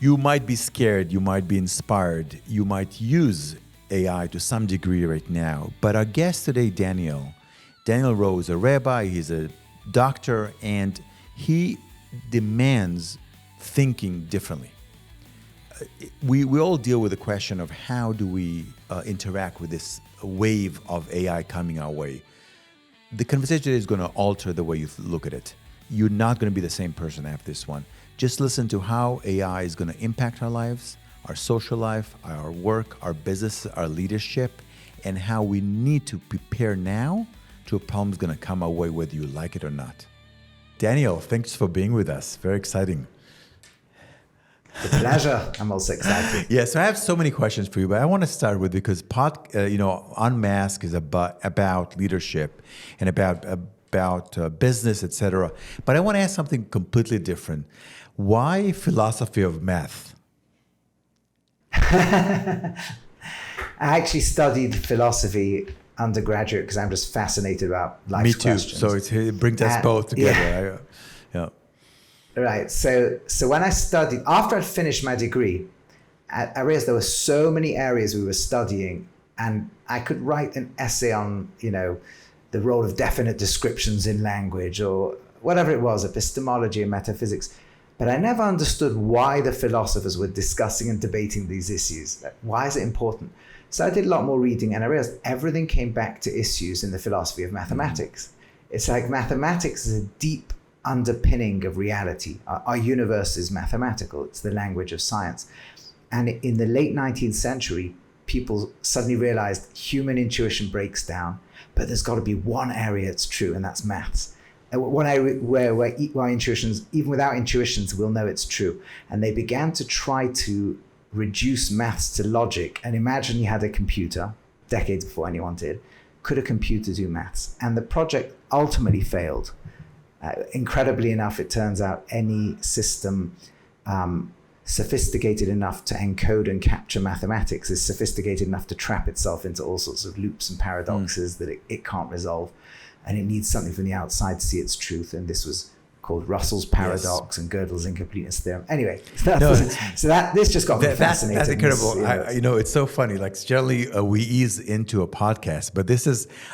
You might be scared, you might be inspired, you might use AI to some degree right now. But our guest today, Daniel Rowe, is a rabbi, he's a doctor, and he demands thinking differently. We all deal with the question of how do we interact with this wave of AI coming our way. The conversation today is going to alter the way you look at it. You're not going to be the same person after this one. Just listen to how AI is going to impact our lives, our social life, our work, our business, our leadership, and how we need to prepare now to a problem that's going to come our way whether you like it or not. Daniel, thanks for being with us. Very exciting. It's a pleasure. I'm also excited. Yeah, so I have so many questions for you, but I want to start with, because Unmask is about leadership and about business, etc. But I want to ask something completely different. Why philosophy of math? I actually studied philosophy undergraduate because I'm just fascinated about life questions. Me too. So it brings us both together. Yeah. Right. So when I studied, after I'd finished my degree, I realized there were so many areas we were studying, and I could write an essay on, the role of definite descriptions in language or whatever it was, epistemology and metaphysics. But I never understood why the philosophers were discussing and debating these issues. Why is it important? So I did a lot more reading, and I realized everything came back to issues in the philosophy of mathematics. It's like mathematics is a deep underpinning of reality. Our universe is mathematical. It's the language of science. And in the late 19th century, people suddenly realized human intuition breaks down, but there's got to be one area that's true, and that's maths. One area where intuitions, even without intuitions, we'll know it's true. And they began to try to reduce maths to logic. And imagine you had a computer, decades before anyone did. Could a computer do maths? And the project ultimately failed. Incredibly enough, it turns out any system sophisticated enough to encode and capture mathematics is sophisticated enough to trap itself into all sorts of loops and paradoxes that it can't resolve. And it needs something from the outside to see its truth. And this was called Russell's paradox and Gödel's incompleteness theorem. Anyway, this just got me fascinated. That's incredible. It's so funny. Like generally we ease into a podcast, but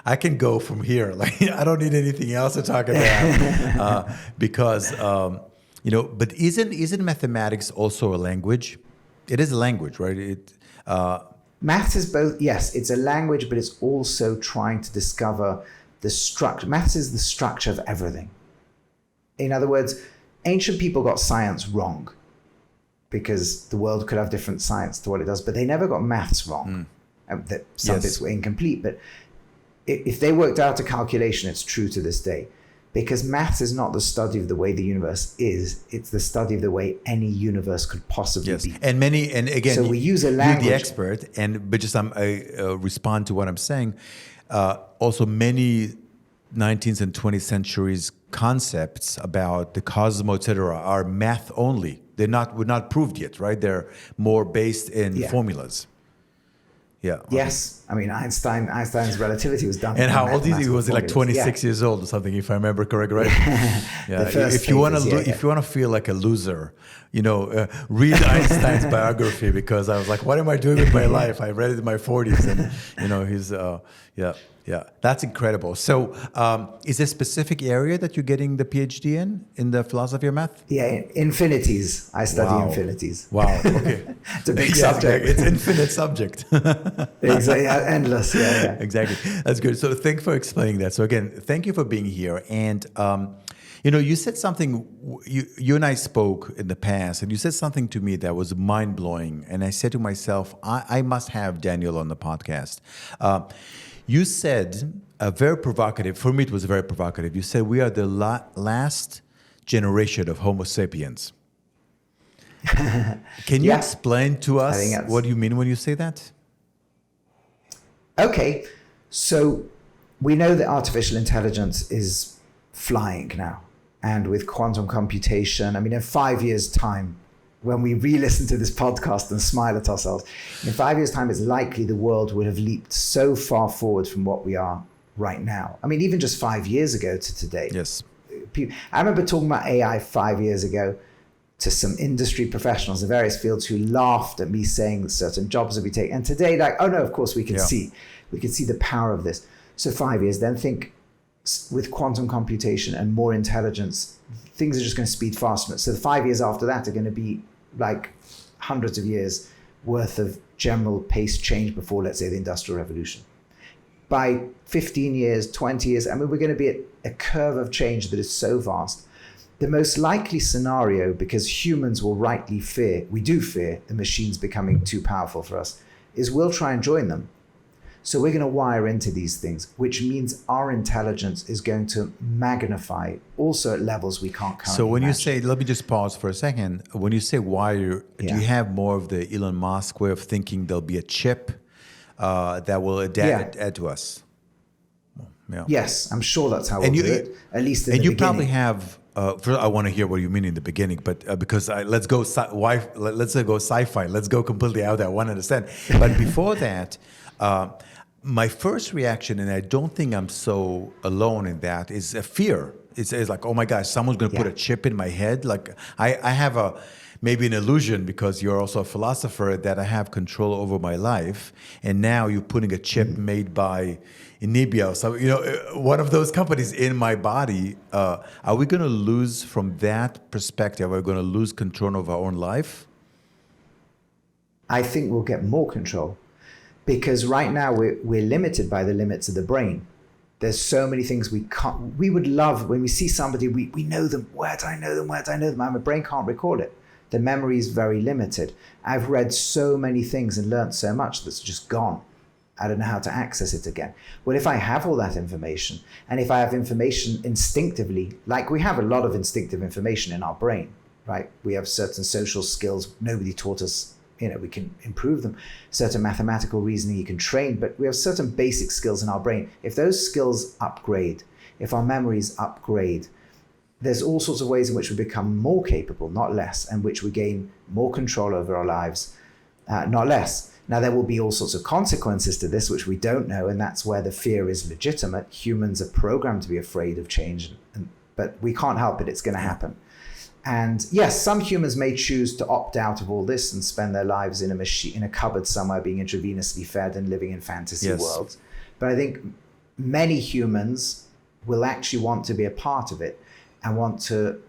I can go from here. Like I don't need anything else to talk about because, but isn't mathematics also a language? It is a language, right? Maths is both. Yes, it's a language, but it's also trying to discover the structure. Maths is the structure of everything. In other words, ancient people got science wrong because the world could have different science to what it does, but they never got maths wrong. Some bits were incomplete, but if they worked out a calculation, it's true to this day. Because maths is not the study of the way the universe is, it's the study of the way any universe could possibly be. And again, so we use a language. You're the expert, but just I respond to what I'm saying. Also, many 19th and 20th centuries concepts about the cosmos, etc., are math only. Were not proved yet, right? They're more based in formulas. Yeah. Yes. I mean, Einstein's relativity was done. And how old is he? Was he like 26 years old or something, if I remember correctly, right? Yeah. If you want to feel like a loser, read Einstein's biography, because I was like, what am I doing with my life? I read it in my 40s, and he's yeah, that's incredible. So, is there a specific area that you're getting the PhD in the philosophy of math? Yeah, infinities. I study infinities. Wow. Okay. It's a big subject. It's infinite subject. Exactly. Endless. Yeah. Exactly. That's good. So, thank you for explaining that. So, again, thank you for being here. And you said something. You and I spoke in the past, and you said something to me that was mind blowing. And I said to myself, I must have Daniel on the podcast. You said very provocative. For me, it was very provocative. You said we are the last generation of Homo sapiens. Can you explain to us what you mean when you say that? Okay, so we know that artificial intelligence is flying now, and with quantum computation, in 5 years' time, when we re-listen to this podcast and smile at ourselves, in 5 years' time, it's likely the world would have leaped so far forward from what we are right now. Even just 5 years ago to today. Yes. I remember talking about AI 5 years ago. to some industry professionals in various fields who laughed at me saying certain jobs will be taken. And today, like, oh no, of course we can see the power of this. So 5 years, then think with quantum computation and more intelligence, things are just going to speed faster. So the 5 years after that are going to be like hundreds of years worth of general pace change before, let's say, the Industrial Revolution. By 15 years, 20 years, I mean, we're going to be at a curve of change that is so vast. The most likely scenario, because humans will rightly fear, we do fear the machines becoming too powerful for us, is we'll try and join them. So we're going to wire into these things, which means our intelligence is going to magnify also at levels we can't currently So when imagine. you say, let me just pause for a second. When you say wire, do you have more of the Elon Musk way of thinking there'll be a chip that will add to us? Yeah. Yes, I'm sure that's how we'll do it, at least in the beginning. And you probably have, I want to hear what you mean in the beginning, but because let's go sci-fi, let's go completely out there, I want to understand. But before that, my first reaction, and I don't think I'm so alone in that, is a fear. It's like, oh my gosh, someone's going to put a chip in my head. Like I have maybe an illusion, because you're also a philosopher, that I have control over my life. And now you're putting a chip made by Inibia, so one of those companies in my body. Are we going to lose from that perspective? Are we going to lose control of our own life? I think we'll get more control, because right now we're limited by the limits of the brain. There's so many things we can't. We would love when we see somebody, we know them. Where do I know them? Where do I know them? My brain can't recall it. The memory is very limited. I've read so many things and learned so much that's just gone. I don't know how to access it again. Well, if I have all that information, and if I have information instinctively, like we have a lot of instinctive information in our brain, right? We have certain social skills. Nobody taught us, we can improve them. Certain mathematical reasoning you can train, but we have certain basic skills in our brain. If those skills upgrade, if our memories upgrade, there's all sorts of ways in which we become more capable, not less, and which we gain more control over our lives, not less. Now, there will be all sorts of consequences to this, which we don't know, and that's where the fear is legitimate. Humans are programmed to be afraid of change, but we can't help it. It's going to happen. And yes, some humans may choose to opt out of all this and spend their lives in a machine, in a cupboard somewhere, being intravenously fed and living in fantasy worlds. But I think many humans will actually want to be a part of it and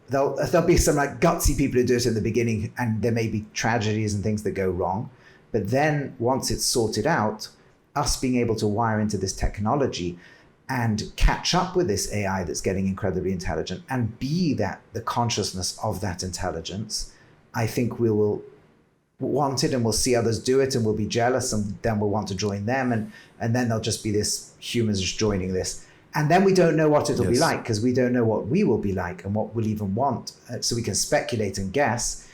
there'll be some like gutsy people who do it in the beginning, and there may be tragedies and things that go wrong. But then once it's sorted out, us being able to wire into this technology and catch up with this AI that's getting incredibly intelligent and be the consciousness of that intelligence, I think we will want it, and we'll see others do it, and we'll be jealous, and then we'll want to join them, and then there'll just be this humans just joining this. And then we don't know what it'll be like, because we don't know what we will be like and what we'll even want. So we can speculate and guess.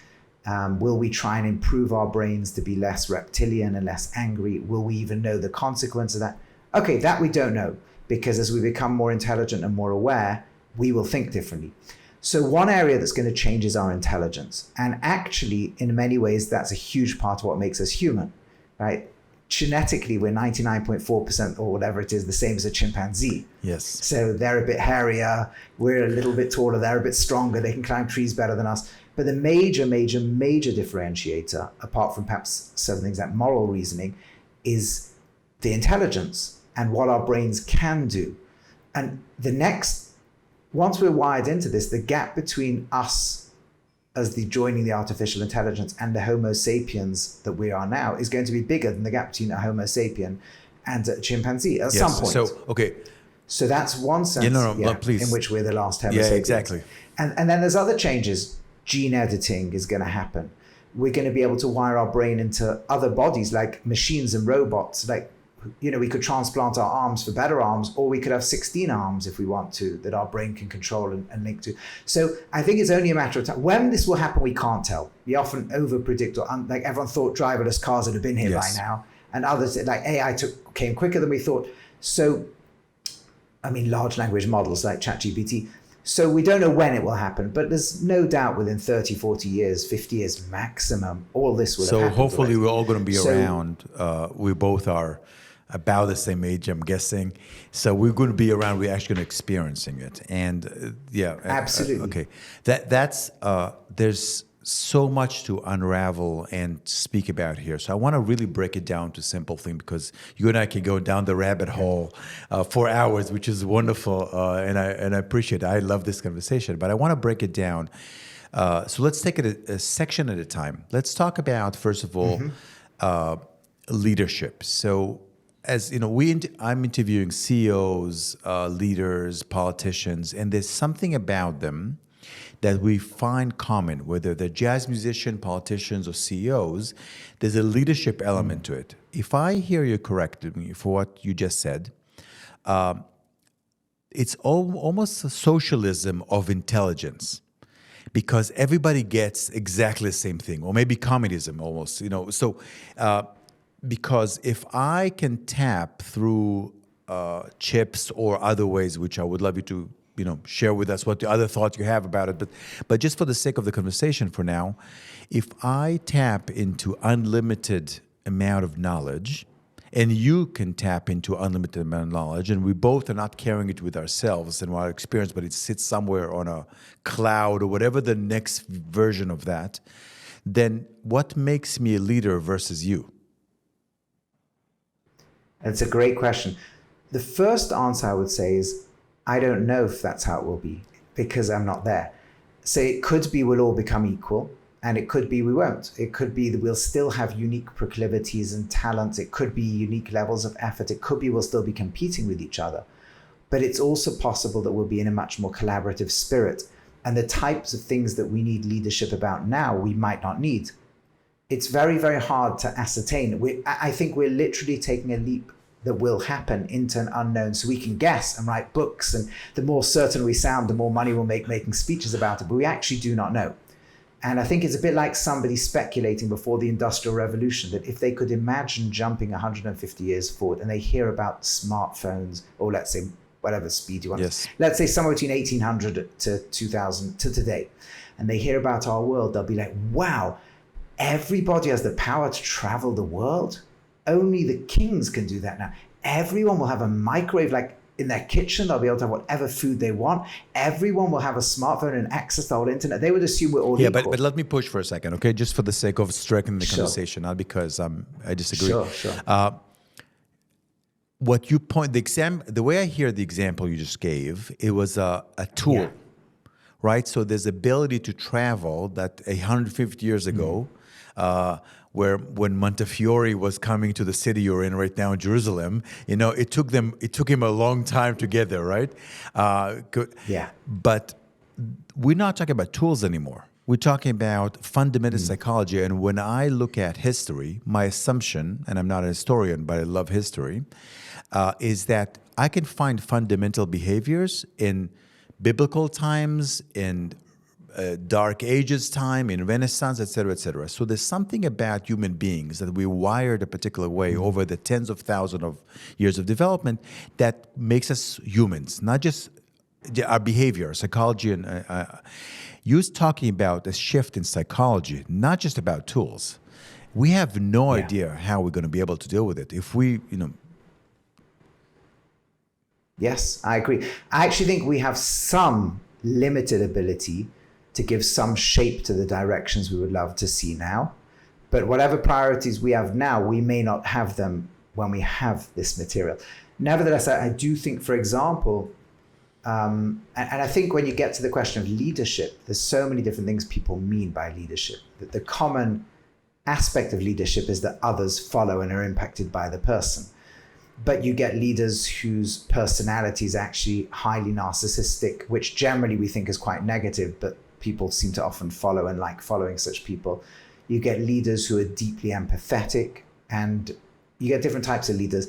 Will we try and improve our brains to be less reptilian and less angry? Will we even know the consequence of that? Okay, that we don't know, because as we become more intelligent and more aware, we will think differently. So one area that's going to change is our intelligence. And actually, in many ways, that's a huge part of what makes us human, right? Genetically, we're 99.4% or whatever it is, the same as a chimpanzee. Yes. So they're a bit hairier, we're a little bit taller, they're a bit stronger, they can climb trees better than us. But the major differentiator, apart from perhaps certain things like moral reasoning, is the intelligence and what our brains can do. And once we're wired into this, the gap between us as joining the artificial intelligence and the Homo sapiens that we are now is going to be bigger than the gap between a Homo sapien and a chimpanzee at some point. So that's one sense in which we're the last Homo sapiens. Exactly. And then there's other changes. Gene editing is going to happen. We're going to be able to wire our brain into other bodies, like machines and robots. Like, we could transplant our arms for better arms, or we could have 16 arms if we want to, that our brain can control and link to. So I think it's only a matter of time. When this will happen, we can't tell. We often over-predict, like everyone thought driverless cars would have been here by now, and others, like AI came quicker than we thought. So, large language models like ChatGPT. So we don't know when it will happen, but there's no doubt within 30, 40 years, 50 years maximum, all this will have happened. So hopefully we're all going to be around. We both are about the same age, I'm guessing. So we're going to be around. We're actually going to experiencing it, and absolutely. Okay, that's there's so much to unravel and speak about here. So I want to really break it down to simple thing, because you and I can go down the rabbit hole for hours, which is wonderful, and I appreciate it. I love this conversation, but I want to break it down. So let's take it a section at a time. Let's talk about, first of all, leadership. So, as you know, I'm interviewing CEOs, leaders, politicians, and there's something about them that we find common, whether they're jazz musicians, politicians, or CEOs. There's a leadership element to it. If I hear you correctly for what you just said, it's almost a socialism of intelligence, because everybody gets exactly the same thing, or maybe communism almost, you know. So, because if I can tap through chips or other ways, which I would love you to, you know, share with us what the other thoughts you have about it, but just for the sake of the conversation for now, if I tap into unlimited amount of knowledge, and you can tap into unlimited amount of knowledge, and we both are not carrying it with ourselves and our experience, but it sits somewhere on a cloud or whatever the next version of that, then what makes me a leader versus you? It's a great question. The first answer I would say is, I don't know if that's how it will be, because I'm not there. So it could be we'll all become equal, and it could be we won't. It could be that we'll still have unique proclivities and talents. It could be unique levels of effort. It could be we'll still be competing with each other. But it's also possible that we'll be in a much more collaborative spirit. And the types of things that we need leadership about now, we might not need. It's very, very hard to ascertain. I think we're literally taking a leap that will happen into an unknown. So we can guess and write books, and the more certain we sound, the more money we'll make making speeches about it. But we actually do not know. And I think it's a bit like somebody speculating before the Industrial Revolution that if they could imagine jumping 150 years forward and they hear about smartphones, or let's say whatever speed you want, let's say somewhere between 1800 to 2000 to today, and they hear about our world, they'll be like, wow, everybody has the power to travel the world. Only the kings can do that now. Everyone will have a microwave like in their kitchen. They'll be able to have whatever food they want. Everyone will have a smartphone and access to the whole internet. They would assume we're all equal. But let me push for a second, okay? Just for the sake of striking the conversation, not because I disagree. Sure. What you point, the way I hear the example you just gave, it was a tool, right? So there's ability to travel that 150 years ago, when Montefiore was coming to the city you're in right now in Jerusalem, you know, it took him a long time to get there, right? But we're not talking about tools anymore. We're talking about fundamental psychology. And when I look at history, my assumption, and I'm not a historian, but I love history, is that I can find fundamental behaviors in biblical times, in Dark Ages time, in Renaissance, et cetera, et cetera. So there's something about human beings that we wired a particular way over the tens of thousands of years of development that makes us humans, not just our behavior, psychology. And you're talking about a shift in psychology, not just about tools. We have no idea how we're going to be able to deal with it if we, you know. Yes, I agree. I actually think we have some limited ability to give some shape to the directions we would love to see now. But whatever priorities we have now, we may not have them when we have this material. Nevertheless, I do think, for example, and I think when you get to the question of leadership, there's so many different things people mean by leadership. That the common aspect of leadership is that others follow and are impacted by the person. But you get leaders whose personality is actually highly narcissistic, which generally we think is quite negative, but people seem to often follow and like following such people. You get leaders who are deeply empathetic, and you get different types of leaders.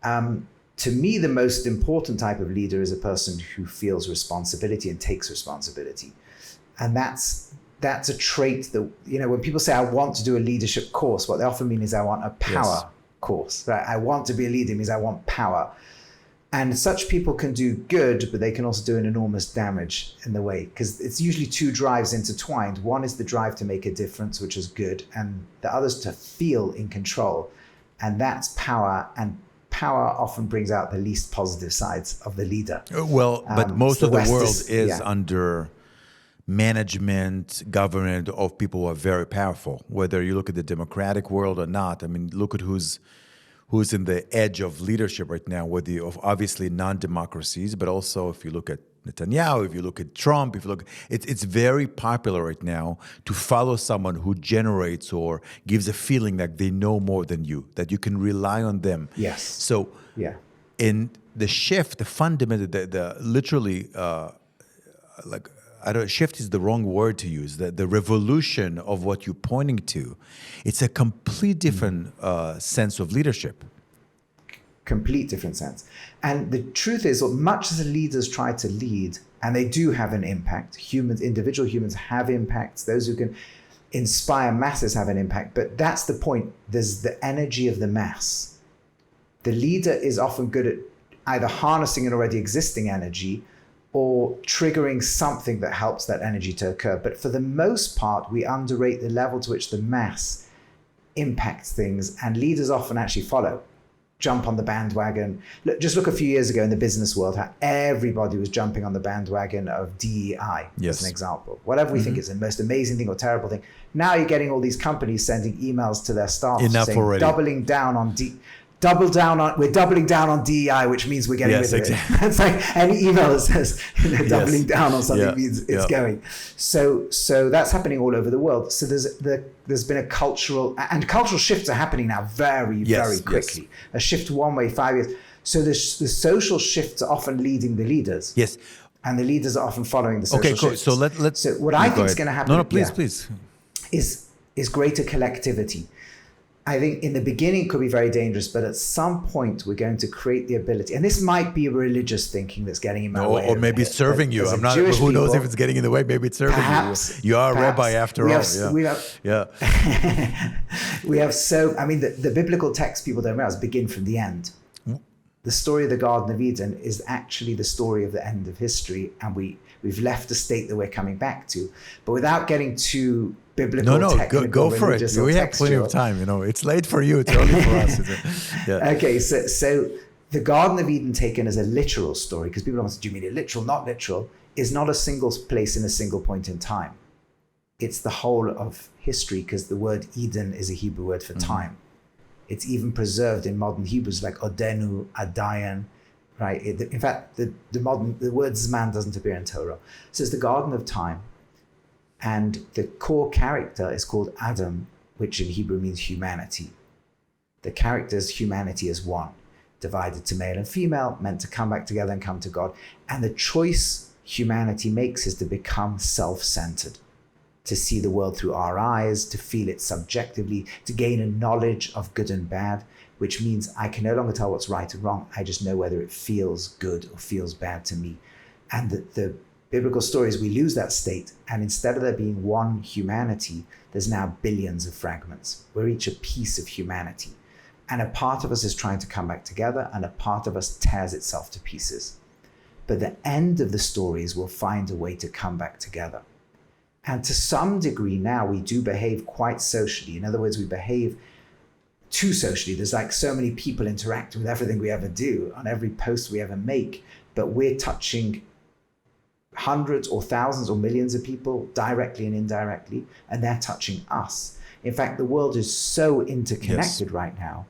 To me, the most important type of leader is a person who feels responsibility and takes responsibility. And that's a trait that, you know, when people say, I want to do a leadership course, what they often mean is I want a power course, right? I want to be a leader means I want power. And such people can do good, but they can also do an enormous damage in the way, because it's usually two drives intertwined. One is the drive to make a difference, which is good, and the other is to feel in control. And that's power, and power often brings out the least positive sides of the leader. Well, but most of the world is under management, government of people who are very powerful. Whether you look at the democratic world or not, I mean, look at who's in the edge of leadership right now, whether of obviously non-democracies, but also if you look at Netanyahu, if you look at Trump, if you look, it's very popular right now to follow someone who generates or gives a feeling that they know more than you, that you can rely on them. Yes. So, yeah. In the shift, the fundamental, the literally, shift is the wrong word to use. The revolution of what you're pointing to, it's a complete different sense of leadership. Complete different sense. And the truth is, much as the leaders try to lead, and they do have an impact, individual humans have impacts, those who can inspire masses have an impact, but that's the point. There's the energy of the mass. The leader is often good at either harnessing an already existing energy or triggering something that helps that energy to occur. But for the most part, we underrate the level to which the mass impacts things, and leaders often actually follow, jump on the bandwagon. Just look a few years ago in the business world, how everybody was jumping on the bandwagon of DEI, as an example. Whatever we think is the most amazing thing or terrible thing. Now you're getting all these companies sending emails to their staff saying, we're doubling down on DEI, which means we're getting rid of it. It's like any email that says doubling down on something means it's going. So that's happening all over the world. So there's been a cultural shifts are happening now very quickly. Yes. A shift one way, 5 years. So the social shifts are often leading the leaders. Yes. And the leaders are often following the social shifts. So let's. So what I think is going to happen. No, please. Is greater collectivity. I think in the beginning it could be very dangerous, but at some point we're going to create the ability, and this might be religious thinking that's getting in my way. Or maybe serving you. I'm not. Who knows if it's getting in the way? Maybe it's serving you. You are a rabbi after all. We have so. I mean, the biblical text people don't realize begin from the end. The story of the Garden of Eden is actually the story of the end of history, and we've left a state that we're coming back to, but without getting too biblical. Go for it. We have plenty of time. It's late for you. It's early for us. Okay, so the Garden of Eden taken as a literal story, because people ask, do you mean it literal, not literal, is not a single place in a single point in time. It's the whole of history, because the word Eden is a Hebrew word for time. It's even preserved in modern Hebrews, like Odenu, Adayan, right? In fact, the word Zman doesn't appear in Torah. So it's the Garden of Time. And the core character is called Adam, which in Hebrew means humanity. The character is humanity as one, divided to male and female, meant to come back together and come to God. And the choice humanity makes is to become self-centered, to see the world through our eyes, to feel it subjectively, to gain a knowledge of good and bad, which means I can no longer tell what's right and wrong. I just know whether it feels good or feels bad to me. And the biblical stories, we lose that state, and instead of there being one humanity, there's now billions of fragments. We're each a piece of humanity, and a part of us is trying to come back together, and a part of us tears itself to pieces. But the end of the stories will find a way to come back together. And to some degree now we do behave quite socially. In other words, we behave too socially. There's like so many people interacting with everything we ever do, on every post we ever make, but we're touching hundreds or thousands or millions of people directly and indirectly, and they're touching us. In fact, the world is so interconnected right now.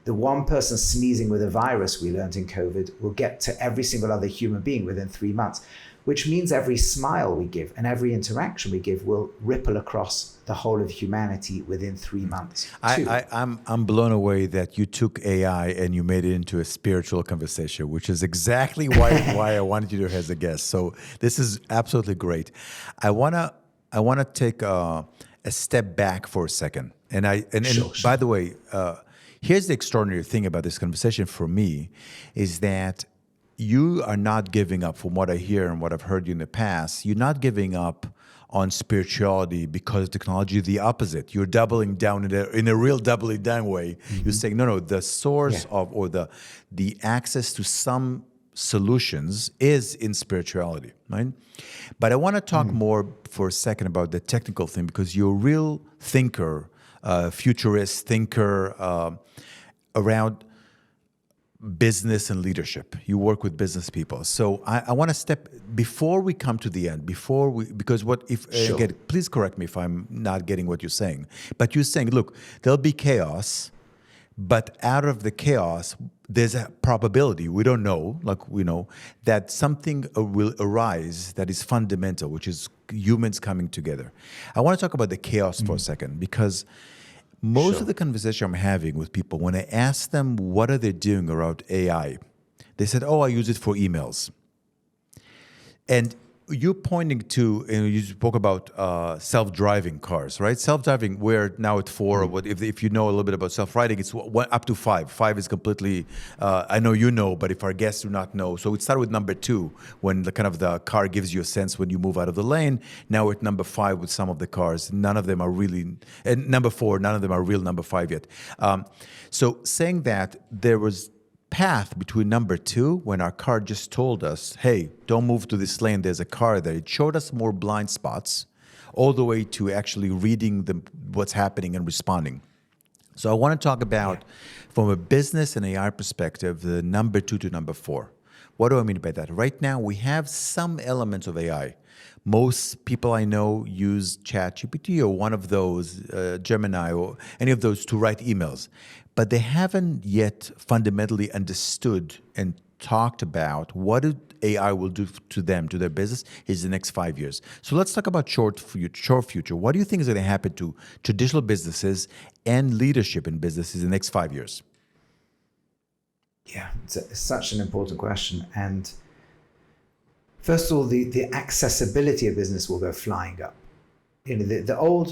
The one person sneezing with a virus we learned in COVID will get to every single other human being within 3 months, which means every smile we give and every interaction we give will ripple across the whole of humanity within 3 months. I'm blown away that you took AI and you made it into a spiritual conversation, which is exactly why I wanted you to as a guest. So this is absolutely great. I wanna take a step back for a second, and Sure. By the way, here's the extraordinary thing about this conversation for me is that you are not giving up, from what I hear and what I've heard you in the past, you're not giving up on spirituality because of technology, the opposite. You're doubling down in a real doubling down way. You're saying, no, the source of, or the access to some solutions is in spirituality, right? But I want to talk more for a second about the technical thing, because you're a real thinker, futurist thinker around business and leadership. You work with business people. So I want to step before we come to the end, because what if, Sure. again, please correct me if I'm not getting what you're saying, but you're saying, look, there'll be chaos, but out of the chaos, there's a probability, we don't know, like we know, that something will arise that is fundamental, which is humans coming together. I want to talk about the chaos for a second, because most of the conversation I'm having with people, when I ask them what are they doing around AI, they said, oh, I use it for emails. And you're pointing to, you spoke about self-driving cars, right? Self-driving, we're now at 4. But if you know a little bit about self-driving, it's up to 5. 5 is completely, I know you know, but if our guests do not know. So it started with number 2, when the car gives you a sense when you move out of the lane. Now we're at number 5 with some of the cars. None of them are really, and number 4, none of them are real number 5 yet. So saying that, there was path between number 2, when our car just told us, hey, don't move to this lane, there's a car there. It showed us more blind spots, all the way to actually reading what's happening and responding. So I want to talk about, from a business and AI perspective, the number 2 to number 4. What do I mean by that? Right now, we have some elements of AI. Most people I know use ChatGPT or one of those, Gemini or any of those, to write emails. But they haven't yet fundamentally understood and talked about what AI will do to them, to their business, in the next 5 years. So let's talk about short future. What do you think is going to happen to traditional businesses and leadership in businesses in the next 5 years? Yeah, it's such an important question. And first of all, the accessibility of business will go flying up. You know,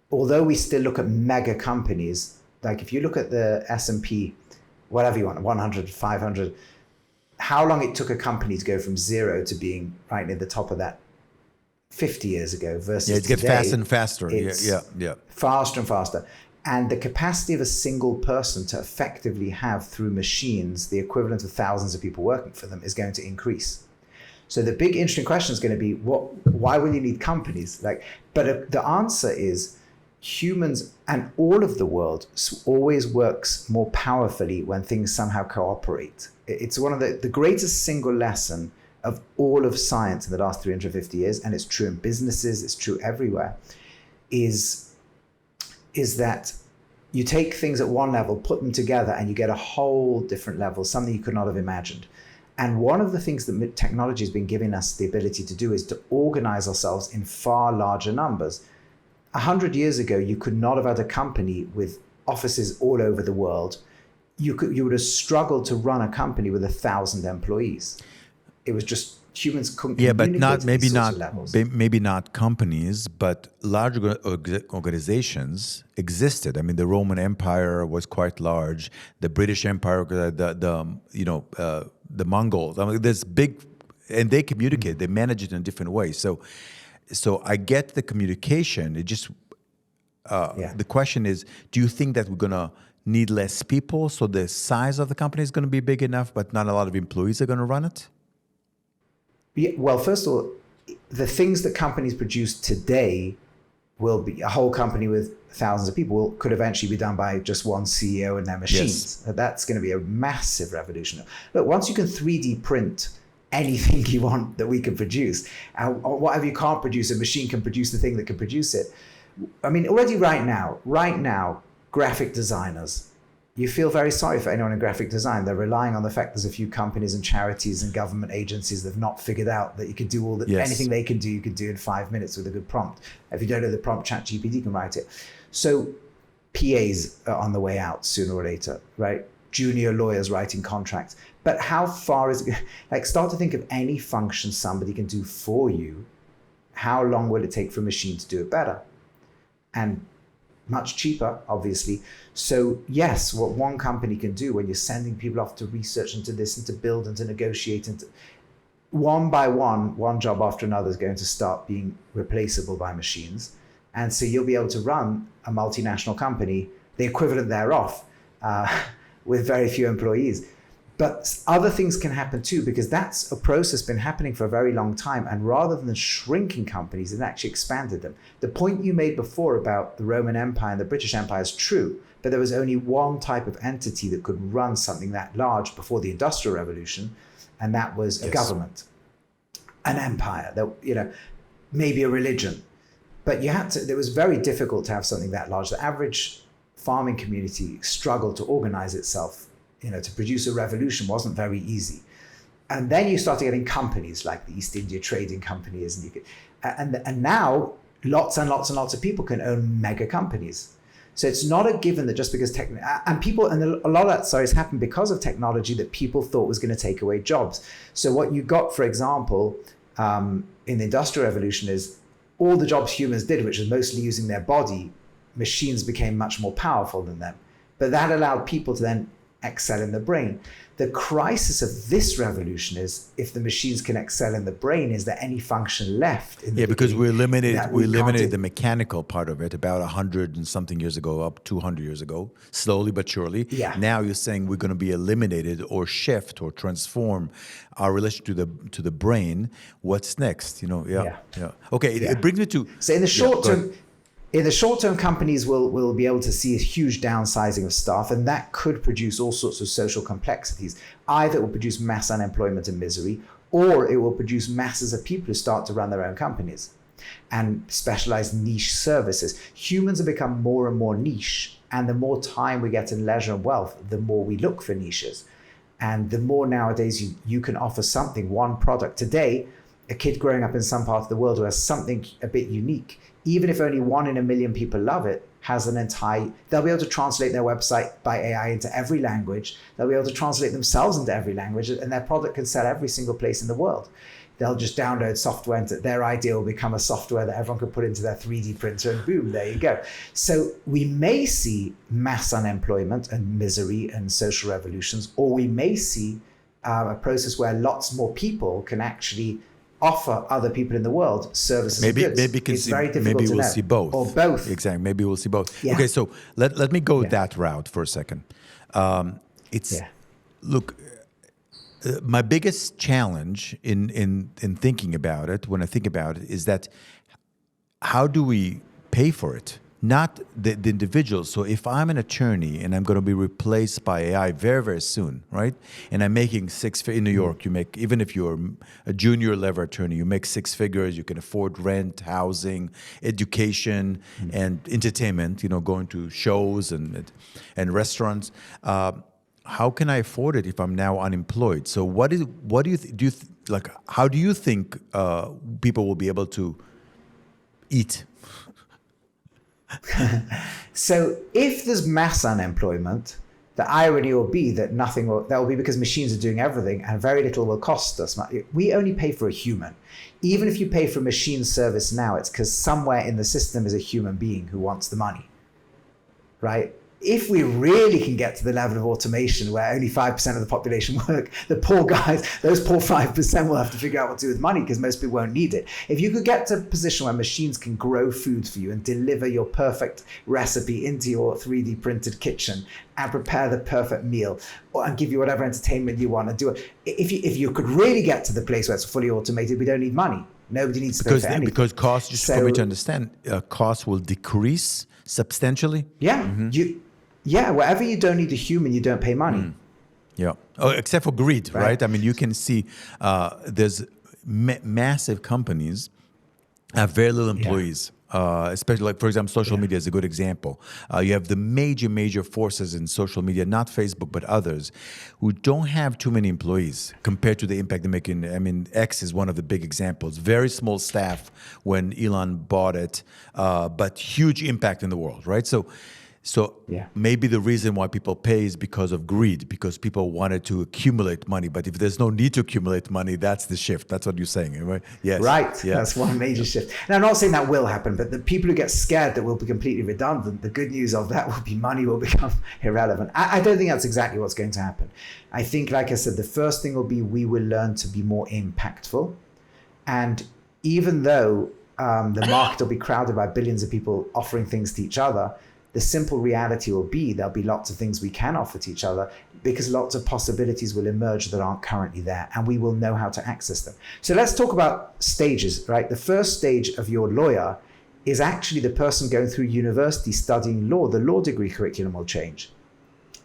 although we still look at mega companies, like if you look at the S&P, whatever you want, 100, 500, how long it took a company to go from 0 to being right near the top of that 50 years ago versus it gets today, faster and faster. Yeah. Faster and faster. And the capacity of a single person to effectively have, through machines, the equivalent of thousands of people working for them, is going to increase. So the big interesting question is going to be, why will you need companies? But the answer is, humans and all of the world always works more powerfully when things somehow cooperate. It's one of the greatest single lesson of all of science in the last 350 years, and it's true in businesses, it's true everywhere, is that you take things at one level, put them together, and you get a whole different level, something you could not have imagined. And one of the things that technology has been giving us the ability to do is to organize ourselves in far larger numbers. 100 years ago, you could not have had a company with offices all over the world. You would have struggled to run a company with 1,000 employees. It was just humans couldn't. Yeah, but maybe not companies, but large organizations existed. I mean, the Roman Empire was quite large. The British Empire, the Mongols. I mean, there's big, and they communicate. They manage it in a different way. So I get the communication. It just the question is, do you think that we're gonna need less people, so the size of the company is going to be big enough, but not a lot of employees are going to run it? Yeah, well, first of all, the things that companies produce today will be a whole company with thousands of people could eventually be done by just one CEO and their machines. Yes. That's going to be a massive revolution. Look, once you can 3D print anything you want that we can produce, and whatever you can't produce, a machine can produce the thing that can produce it. I mean, already right now, graphic designers, you feel very sorry for anyone in graphic design. They're relying on the fact there's a few companies and charities and government agencies that have not figured out that you can do anything they can do, you can do in 5 minutes with a good prompt. If you don't know the prompt, ChatGPT can write it. So PAs are on the way out sooner or later, right? Junior lawyers writing contracts. But how far is it? Like, start to think of any function somebody can do for you. How long will it take for a machine to do it better? And much cheaper, obviously. So yes, what one company can do when you're sending people off to research and to this and to build and to negotiate, and one by one job after another is going to start being replaceable by machines. And so you'll be able to run a multinational company, the equivalent thereof, with very few employees. But other things can happen too, because that's a process been happening for a very long time. And rather than shrinking companies, it actually expanded them. The point you made before about the Roman Empire and the British Empire is true, but there was only one type of entity that could run something that large before the Industrial Revolution, and that was a government, an empire, that, maybe a religion. But it was very difficult to have something that large. The average farming community struggled to organize itself. To produce a revolution wasn't very easy. And then you started getting companies like the East India Trading Companies, and now lots and lots and lots of people can own mega companies. So it's not a given that just because a lot of that has happened because of technology that people thought was going to take away jobs. So what you got, for example, in the Industrial Revolution is all the jobs humans did, which was mostly using their body, machines became much more powerful than them. But that allowed people to then excel in the brain. The crisis of this revolution is if the machines can excel in the brain, is there any function left? Because we eliminated the mechanical part of it about 100 and something years ago, up 200 years ago, slowly but surely. Yeah. Now you're saying we're going to be eliminated or shift or transform our relation to the brain. What's next? Okay, it brings me to. So in the short term. In the short term, companies will be able to see a huge downsizing of staff, and that could produce all sorts of social complexities. Either it will produce mass unemployment and misery, or it will produce masses of people who start to run their own companies and specialized niche services. Humans have become more and more niche, and the more time we get in leisure and wealth, the more we look for niches. And the more nowadays you can offer something, one product. Today, a kid growing up in some part of the world who has something a bit unique, even if only 1 in a million people love it, they'll be able to translate their website by AI into every language. They'll be able to translate themselves into every language, and their product can sell every single place in the world. They'll just download software, and their idea will become a software that everyone can put into their 3D printer, and boom, there you go. So we may see mass unemployment and misery and social revolutions, or we may see a process where lots more people can actually offer other people in the world services and goods. It's very difficult maybe to we'll know. see both. Or both. Exactly. Maybe we'll see both. Yeah. Okay, so let me go that route for a second. Look, my biggest challenge in thinking about it, when I think about it, is that how do we pay for it? Not the individual. So if I'm an attorney and I'm going to be replaced by AI very, very soon, right? And I'm making in New York, you make, even if you're a junior level attorney, you make 6 figures, you can afford rent, housing, education, and entertainment, going to shows and restaurants. How can I afford it if I'm now unemployed? So how do you think people will be able to eat? So if there's mass unemployment, the irony will be that that will be because machines are doing everything and very little will cost us. We only pay for a human. Even if you pay for a machine service now, it's because somewhere in the system is a human being who wants the money, right? If we really can get to the level of automation where only 5% of the population work, the poor guys, those poor 5% will have to figure out what to do with money because most people won't need it. If you could get to a position where machines can grow food for you and deliver your perfect recipe into your 3D printed kitchen and prepare the perfect meal and give you whatever entertainment you want to do it. If you could really get to the place where it's fully automated, we don't need money. Nobody needs to pay for anything. Because costs, just for me to understand, costs will decrease substantially? Yeah. Wherever you don't need a human, you don't pay money. Yeah. Oh, except for greed, right? I mean, you can see there's massive companies have very little employees. Especially, like, for example, social media is a good example. You have the major forces in social media, not Facebook, but others, who don't have too many employees compared to the impact they're making. I mean, X is one of the big examples. Very small staff when Elon bought it, but huge impact in the world, right? So maybe the reason why people pay is because of greed, because people wanted to accumulate money. But if there's no need to accumulate money, that's the shift. That's what you're saying, right? Yes. Right. Yeah. That's one major shift. Now, I'm not saying that will happen, but the people who get scared that will be completely redundant, the good news of that will be money will become irrelevant. I don't think that's exactly what's going to happen. I think, like I said, the first thing will be we will learn to be more impactful. And even though the market will be crowded by billions of people offering things to each other, The simple reality will be there'll be lots of things we can offer to each other because lots of possibilities will emerge that aren't currently there, and we will know how to access them. So let's talk about stages, right? The first stage of your lawyer is actually the person going through university studying law. The law degree curriculum will change.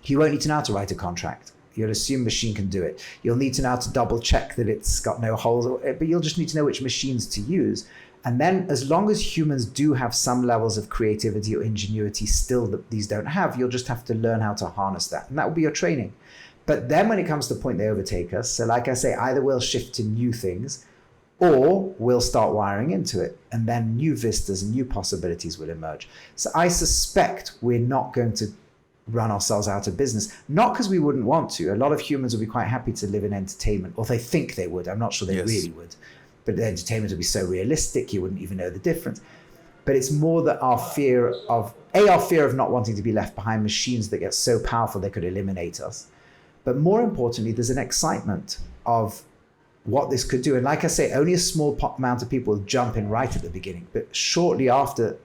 You won't need to know how to write a contract. You'll assume machine can do it. You'll need to know how to double check that it's got no holes, but you'll just need to know which machines to use. And then as long as humans do have some levels of creativity or ingenuity still that these don't have, you'll just have to learn how to harness that. And that will be your training. But then when it comes to the point they overtake us, so like I say, either we'll shift to new things or we'll start wiring into it. And then new vistas and new possibilities will emerge. So I suspect we're not going to run ourselves out of business, not because we wouldn't want to. A lot of humans would be quite happy to live in entertainment, or they think they would. I'm not sure they really would. But the entertainment would be so realistic, you wouldn't even know the difference. But it's more that our fear of not wanting to be left behind, machines that get so powerful they could eliminate us. But more importantly, there's an excitement of what this could do. And like I say, only a small amount of people jump in right at the beginning. But shortly after,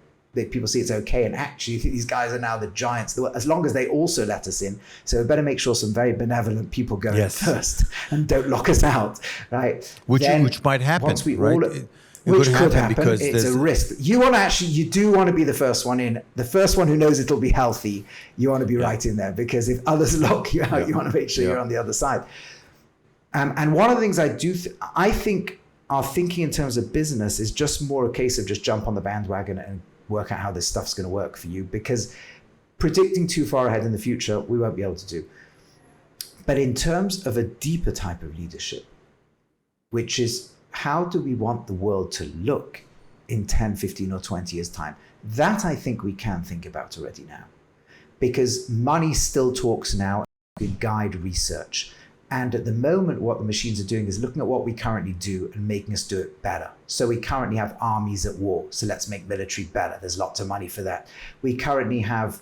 people see it's okay, and actually these guys are now the giants, as long as they also let us in. So we better make sure some very benevolent people go in first and don't lock us out, right? Which might happen, once we right? Which could happen because it's a risk. You do want to be the first one in, the first one who knows it'll be healthy. You want to be right in there, because if others lock you out, you want to make sure you're on the other side. And one of the things I think our thinking in terms of business is just more a case of just jump on the bandwagon and work out how this stuff's going to work for you, because predicting too far ahead in the future, we won't be able to do. But in terms of a deeper type of leadership, which is how do we want the world to look in 10, 15 or 20 years time? That I think we can think about already now, because money still talks now and guide research. And at the moment, what the machines are doing is looking at what we currently do and making us do it better. So we currently have armies at war. So let's make military better. There's lots of money for that. We currently have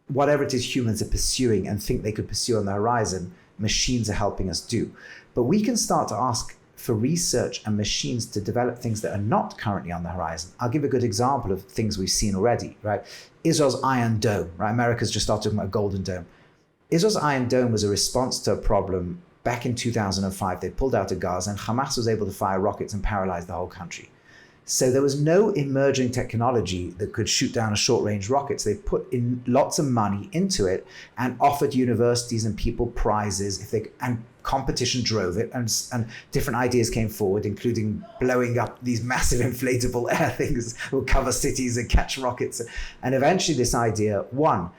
whatever it is humans are pursuing and think they could pursue on the horizon, machines are helping us do. But we can start to ask for research and machines to develop things that are not currently on the horizon. I'll give a good example of things we've seen already, right? Israel's Iron Dome, right? America's just started talking about Golden Dome. Israel's Iron Dome was a response to a problem. Back in 2005, they pulled out of Gaza, and Hamas was able to fire rockets and paralyze the whole country. So there was no emerging technology that could shoot down a short-range rocket. So they put in lots of money into it and offered universities and people prizes and competition drove it, and different ideas came forward, including blowing up these massive inflatable air things that will cover cities and catch rockets. And eventually this idea won.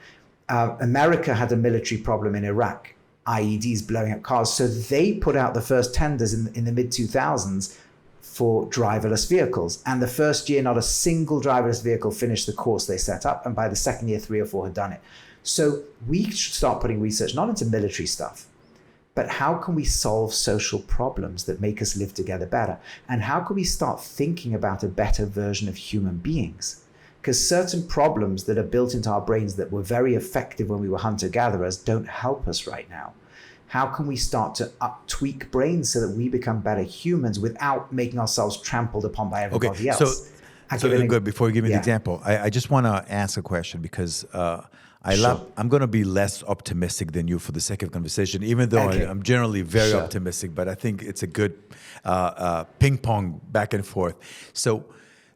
America had a military problem in Iraq. IEDs blowing up cars. So they put out the first tenders in the mid-2000s for driverless vehicles. And the first year, not a single driverless vehicle finished the course they set up. And by the second year, 3 or 4 had done it. So we should start putting research, not into military stuff, but how can we solve social problems that make us live together better? And how can we start thinking about a better version of human beings? Because certain problems that are built into our brains that were very effective when we were hunter-gatherers don't help us right now. How can we start to tweak brains so that we become better humans without making ourselves trampled upon by everybody else? So good. Before you give me the example, I just want to ask a question, because I'm going to be less optimistic than you for the sake of conversation, even though I'm generally very optimistic, but I think it's a good ping pong back and forth. So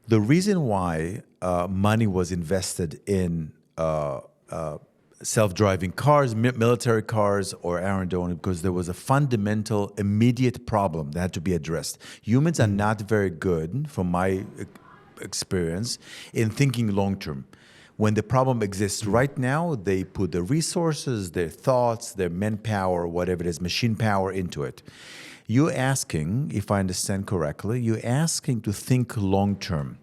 the reason why money was invested in self-driving cars, military cars, or Iron Dome, because there was a fundamental, immediate problem that had to be addressed. Humans are not very good, from my experience, in thinking long-term. When the problem exists right now, they put their resources, their thoughts, their manpower, whatever it is, machine power into it. You're asking, if I understand correctly, you're asking to think long-term.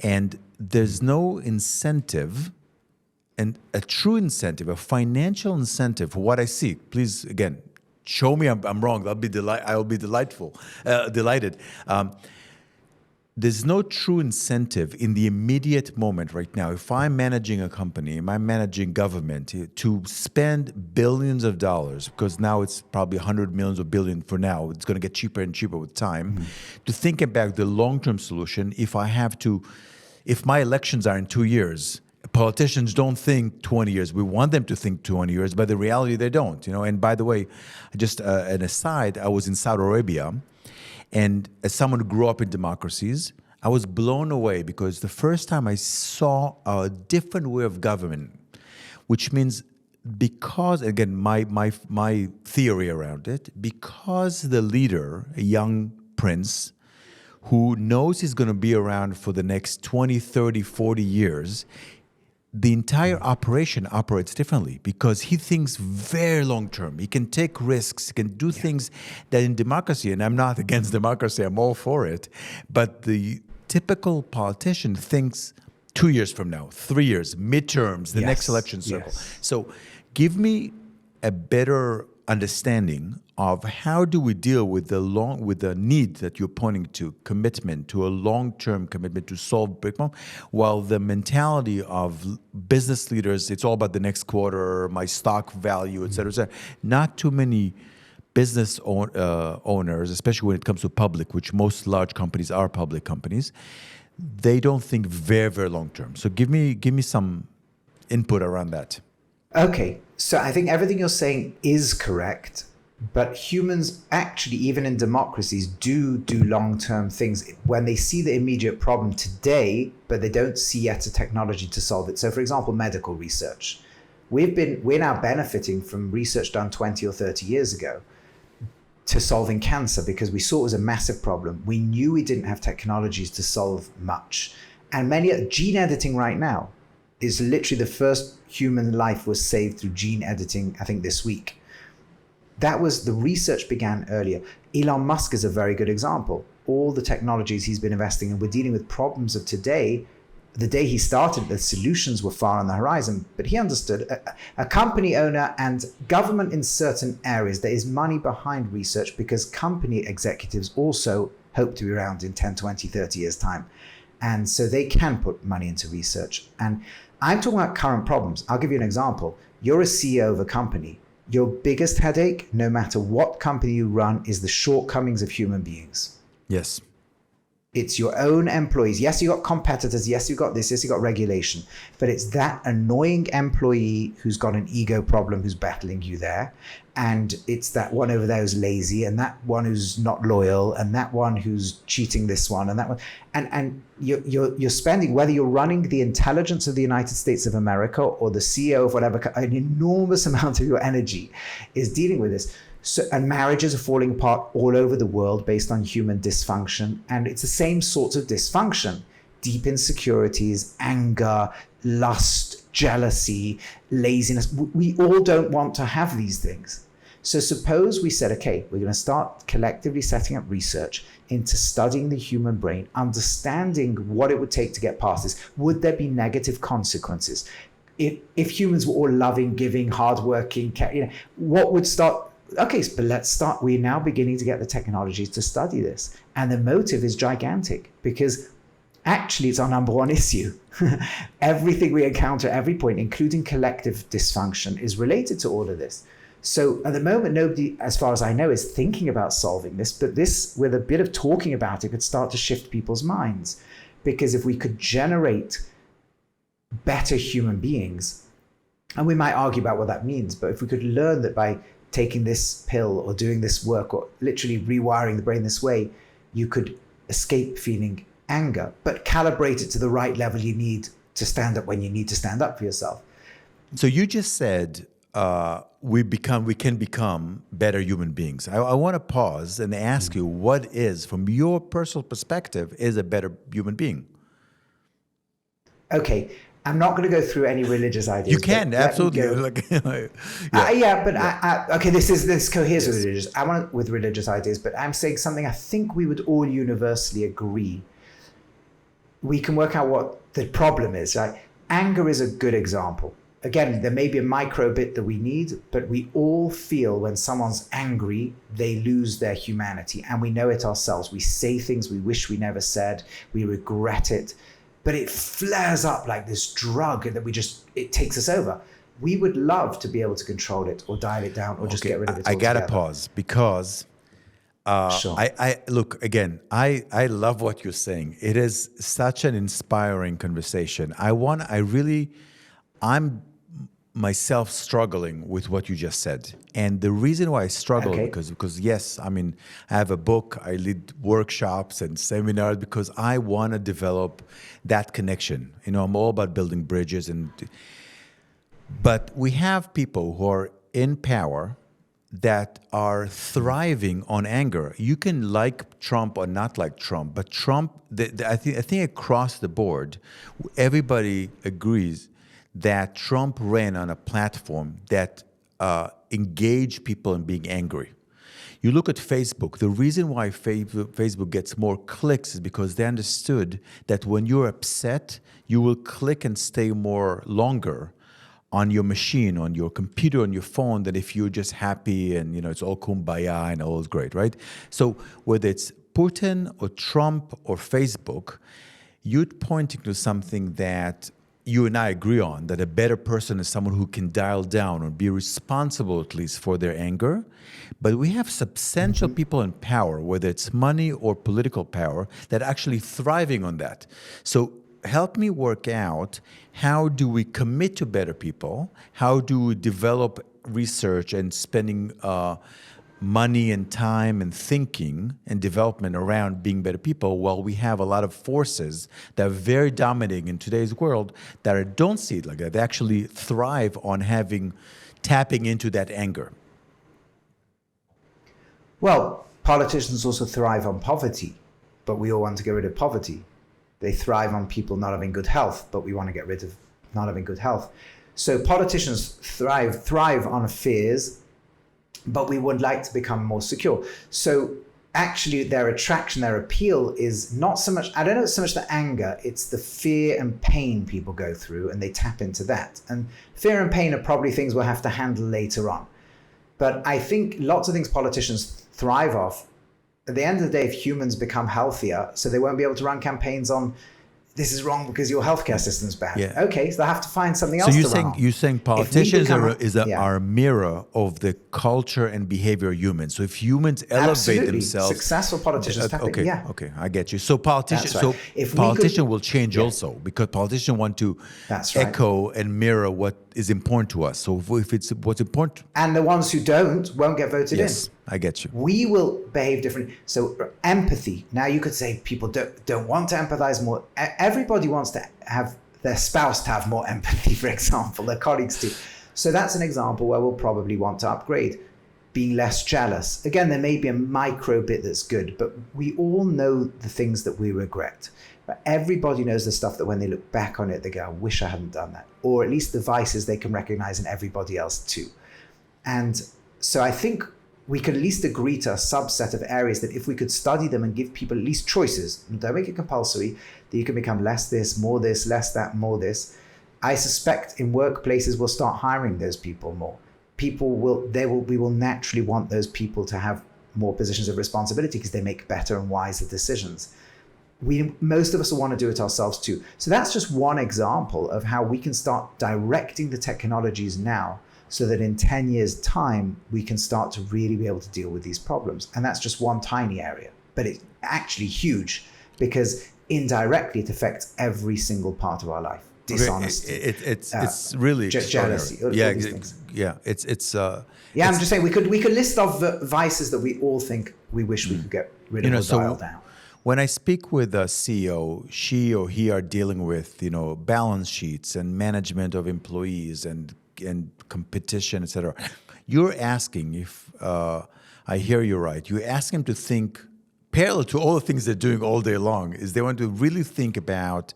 And there's no incentive, and a true incentive, a financial incentive for what I see. Please, again, show me I'm wrong. I'll be delighted. There's no true incentive in the immediate moment right now. If I'm managing a company, if I'm managing government, to spend billions of dollars, because now it's probably 100 millions or billion for now. It's going to get cheaper and cheaper with time. To think about the long-term solution, if my elections are in 2 years, politicians don't think 20 years. We want them to think 20 years, but the reality they don't. And by the way, just an aside, I was in Saudi Arabia, and as someone who grew up in democracies, I was blown away because the first time I saw a different way of government, which means because, again, my theory around it, because the leader, a young prince, who knows he's going to be around for the next 20, 30, 40 years, the entire operation operates differently because he thinks very long term. He can take risks, he can do things that in democracy, and I'm not against democracy, I'm all for it, but the typical politician thinks 2 years from now, 3 years, midterms, the next election cycle. So give me a better understanding of how do we deal with the need that you're pointing to, commitment, to a long-term commitment to solve big problem, while the mentality of business leaders, it's all about the next quarter, my stock value, et cetera, et cetera. Not too many business owners, especially when it comes to public, which most large companies are public companies, they don't think very, very long-term. So give me some input around that. Okay, so I think everything you're saying is correct, but humans actually, even in democracies, do long-term things when they see the immediate problem today, but they don't see yet a technology to solve it. So for example, medical research. We're now benefiting from research done 20 or 30 years ago to solving cancer because we saw it was a massive problem. We knew we didn't have technologies to solve much. And gene editing right now is literally the first human life was saved through gene editing, I think this week. The research began earlier. Elon Musk is a very good example. All the technologies he's been investing in, we're dealing with problems of today. The day he started, the solutions were far on the horizon, but he understood a company owner and government in certain areas, there is money behind research because company executives also hope to be around in 10, 20, 30 years time. And so they can put money into research. And I'm talking about current problems. I'll give you an example. You're a CEO of a company. Your biggest headache, no matter what company you run, is the shortcomings of human beings. Yes. It's your own employees. Yes, you got competitors. Yes, you got this. Yes, you got regulation. But it's that annoying employee who's got an ego problem who's battling you there. And it's that one over there who's lazy, and that one who's not loyal, and that one who's cheating this one, and that one. And you're spending, whether you're running the intelligence of the United States of America or the CEO of whatever, an enormous amount of your energy is dealing with this. So, and marriages are falling apart all over the world based on human dysfunction. And it's the same sorts of dysfunction: deep insecurities, anger, lust, jealousy, laziness. We all don't want to have these things. So suppose we said, okay, we're going to start collectively setting up research into studying the human brain, understanding what it would take to get past this. Would there be negative consequences? If humans were all loving, giving, hardworking, what would start? Okay, but let's start. We're now beginning to get the technologies to study this. And the motive is gigantic because actually it's our number one issue. Everything we encounter at every point, including collective dysfunction, is related to all of this. So at the moment, nobody, as far as I know, is thinking about solving this, but this, with a bit of talking about it, could start to shift people's minds. Because if we could generate better human beings, and we might argue about what that means, but if we could learn that by taking this pill or doing this work or literally rewiring the brain this way, you could escape feeling anger, but calibrate it to the right level you need to stand up when you need to stand up for yourself. So you just said we can become better human beings. I want to pause and ask you, what is, from your personal perspective, is a better human being? Okay. I'm not going to go through any religious ideas. You can, absolutely. Okay, this coheres with religious. I want with religious ideas, but I'm saying something I think we would all universally agree. We can work out what the problem is, right? Anger is a good example. Again, there may be a micro bit that we need, but we all feel when someone's angry, they lose their humanity. And we know it ourselves. We say things we wish we never said. We regret it. But it flares up like this drug that it takes us over. We would love to be able to control it or dial it down or just get rid of it altogether. I got to pause because Sure. I look again. I love what you're saying. It is such an inspiring conversation. I'm myself struggling with what you just said, and the reason why I struggle Okay. because yes, I mean I have a book. I lead workshops and seminars because I want to develop that connection. I'm all about building bridges, but we have people who are in power that are thriving on anger. You can like Trump or not like Trump, but Trump, I think across the board, everybody agrees that Trump ran on a platform that engaged people in being angry. You look at Facebook, the reason why Facebook gets more clicks is because they understood that when you're upset, you will click and stay more longer on your machine, on your computer, on your phone, than if you're just happy and it's all kumbaya and all is great, right? So whether it's Putin or Trump or Facebook, you're pointing to something that you and I agree on, that a better person is someone who can dial down or be responsible at least for their anger. But we have substantial people in power, whether it's money or political power, that are actually thriving on that. So help me work out, how do we commit to better people? How do we develop research and spending money and time and thinking and development around being better people while we have a lot of forces that are very dominating in today's world that don't see it like that? They actually thrive on tapping into that anger. Well, politicians also thrive on poverty, but we all want to get rid of poverty. They thrive on people not having good health, but we want to get rid of not having good health. So politicians thrive on fears, but we would like to become more secure. So actually their attraction, their appeal is not so much, I don't know, it's so much the anger, it's the fear and pain people go through, and they tap into that. And fear and pain are probably things we'll have to handle later on. But I think lots of things politicians thrive off. At the end of the day, if humans become healthier, so they won't be able to run campaigns on this is wrong because your healthcare system's bad. Yeah. Okay, so they'll have to find something else to run on. You're saying politicians are a mirror of the culture and behavior of humans. So if humans elevate themselves, successful politicians okay, I get you. So politicians, will change also, because politicians want to echo and mirror what is important to us. So if it's what's important, and the ones who won't get voted in. I get you. We will behave differently. So empathy. Now you could say people don't want to empathize more. Everybody wants to have their spouse to have more empathy, for example, their colleagues too. So that's an example where we'll probably want to upgrade. Being less jealous. Again, there may be a micro bit that's good, but we all know the things that we regret. But everybody knows the stuff that when they look back on it, they go, I wish I hadn't done that. Or at least the vices they can recognize in everybody else too. And so I think we could at least agree to a subset of areas that if we could study them and give people at least choices, and don't make it compulsory, that you can become less this, more this, less that, more this. I suspect in workplaces we'll start hiring those people more. We will naturally want those people to have more positions of responsibility because they make better and wiser decisions. Most of us will want to do it ourselves too. So that's just one example of how we can start directing the technologies now, so that in 10 years' time, we can start to really be able to deal with these problems. And that's just one tiny area, but it's actually huge because indirectly it affects every single part of our life. Dishonesty. It's really jealousy. I'm just saying we could list off the vices that we all think we wish we could get rid of or dial down. When I speak with a CEO, she or he are dealing with balance sheets and management of employees and competition, etc. You're asking, if I hear you right, you ask them to think parallel to all the things they're doing all day long, is they want to really think about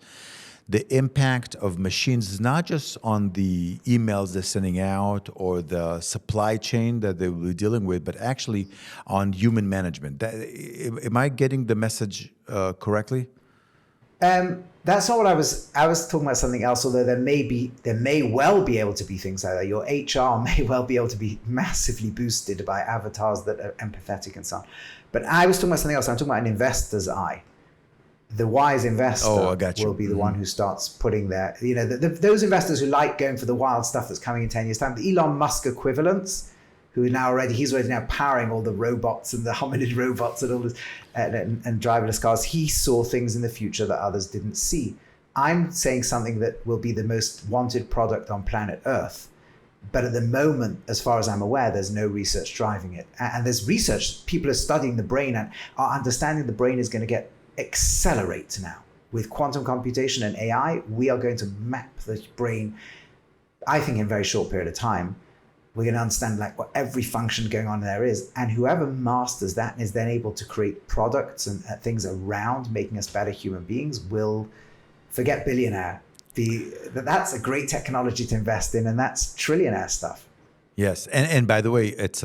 the impact of machines, not just on the emails they're sending out or the supply chain that they will be dealing with, but actually on human management. Am I getting the message correctly? That's not what I was talking about something else, although there may well be able to be things like that. Your HR may well be able to be massively boosted by avatars that are empathetic and so on. But I was talking about something else. I'm talking about an investor's eye. The wise investor will be the one who starts putting their, those investors who like going for the wild stuff that's coming in 10 years' time, the Elon Musk equivalents, he's already now powering all the robots and the hominid robots and all this, and driverless cars. He saw things in the future that others didn't see. I'm saying something that will be the most wanted product on planet Earth. But at the moment, as far as I'm aware, there's no research driving it. And there's research, people are studying the brain and are understanding the brain is going to accelerate now. With quantum computation and AI, we are going to map the brain, I think, in a very short period of time. We're going to understand like what every function going on there is. And whoever masters that and is then able to create products and things around making us better human beings will, forget billionaire, that's a great technology to invest in, and that's trillionaire stuff. Yes, and by the way, it's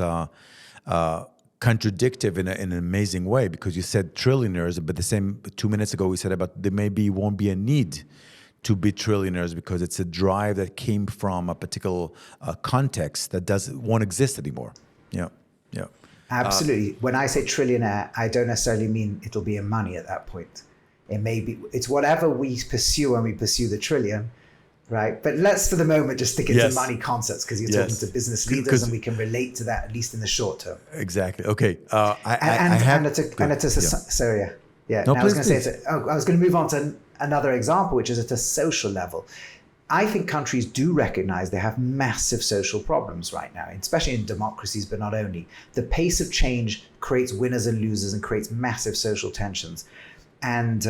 contradictive in an amazing way, because you said trillionaires, but the same 2 minutes ago we said about there maybe won't be a need to be trillionaires because it's a drive that came from a particular context that won't exist anymore. Yeah. Absolutely. When I say trillionaire, I don't necessarily mean it'll be in money at that point. It's whatever we pursue when we pursue the trillion, right? But let's for the moment just stick into money concepts, because you're talking to business leaders and we can relate to that at least in the short term. Exactly. Okay. I was going to move on to another example, which is at a social level. I think countries do recognize they have massive social problems right now, especially in democracies, but not only. The pace of change creates winners and losers and creates massive social tensions. And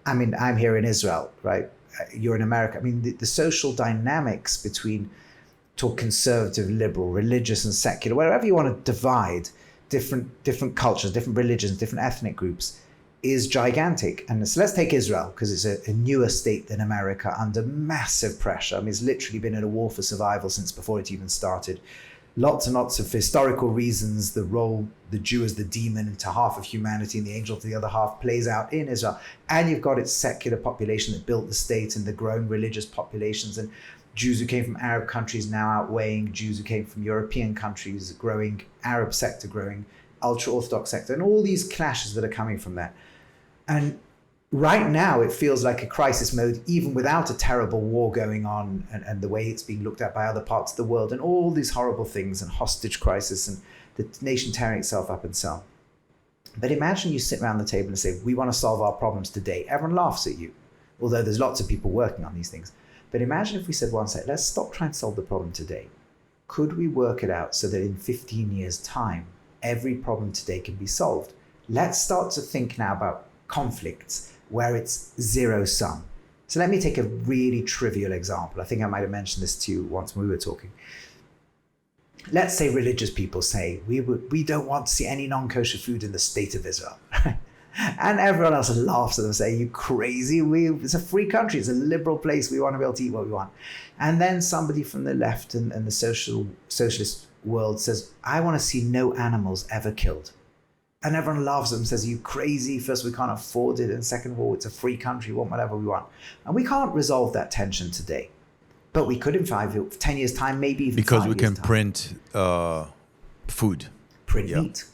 I'm here in Israel, right? You're in America. I mean, the social dynamics between conservative, liberal, religious, and secular, wherever you want to divide different cultures, different religions, different ethnic groups, is gigantic. And so let's take Israel, because it's a newer state than America, under massive pressure. I mean, it's literally been in a war for survival since before it even started. Lots and lots of historical reasons, the role the Jew as the demon to half of humanity and the angel to the other half plays out in Israel. And you've got its secular population that built the state and the growing religious populations, and Jews who came from Arab countries now outweighing Jews who came from European countries, growing Arab sector, growing ultra-Orthodox sector, and all these clashes that are coming from that. And right now, it feels like a crisis mode, even without a terrible war going on and the way it's being looked at by other parts of the world and all these horrible things and hostage crisis and the nation tearing itself up and so on. But imagine you sit around the table and say, we want to solve our problems today. Everyone laughs at you, although there's lots of people working on these things. But imagine if we said one second, let's stop trying to solve the problem today. Could we work it out so that in 15 years' time, every problem today can be solved? Let's start to think now about conflicts where it's zero sum. So let me take a really trivial example. I think I might have mentioned this to you once when we were talking. Let's say religious people say, we don't want to see any non-kosher food in the state of Israel. And everyone else laughs at them, saying, you crazy, it's a free country, it's a liberal place, we want to be able to eat what we want. And then somebody from the left and the socialist world says, I want to see no animals ever killed. And everyone laughs at them and says, you crazy, first we can't afford it, and second of all, it's a free country, we want whatever we want. And we can't resolve that tension today. But we could in 10 years' time, maybe even because 5 we years' can time. print food. Print meat.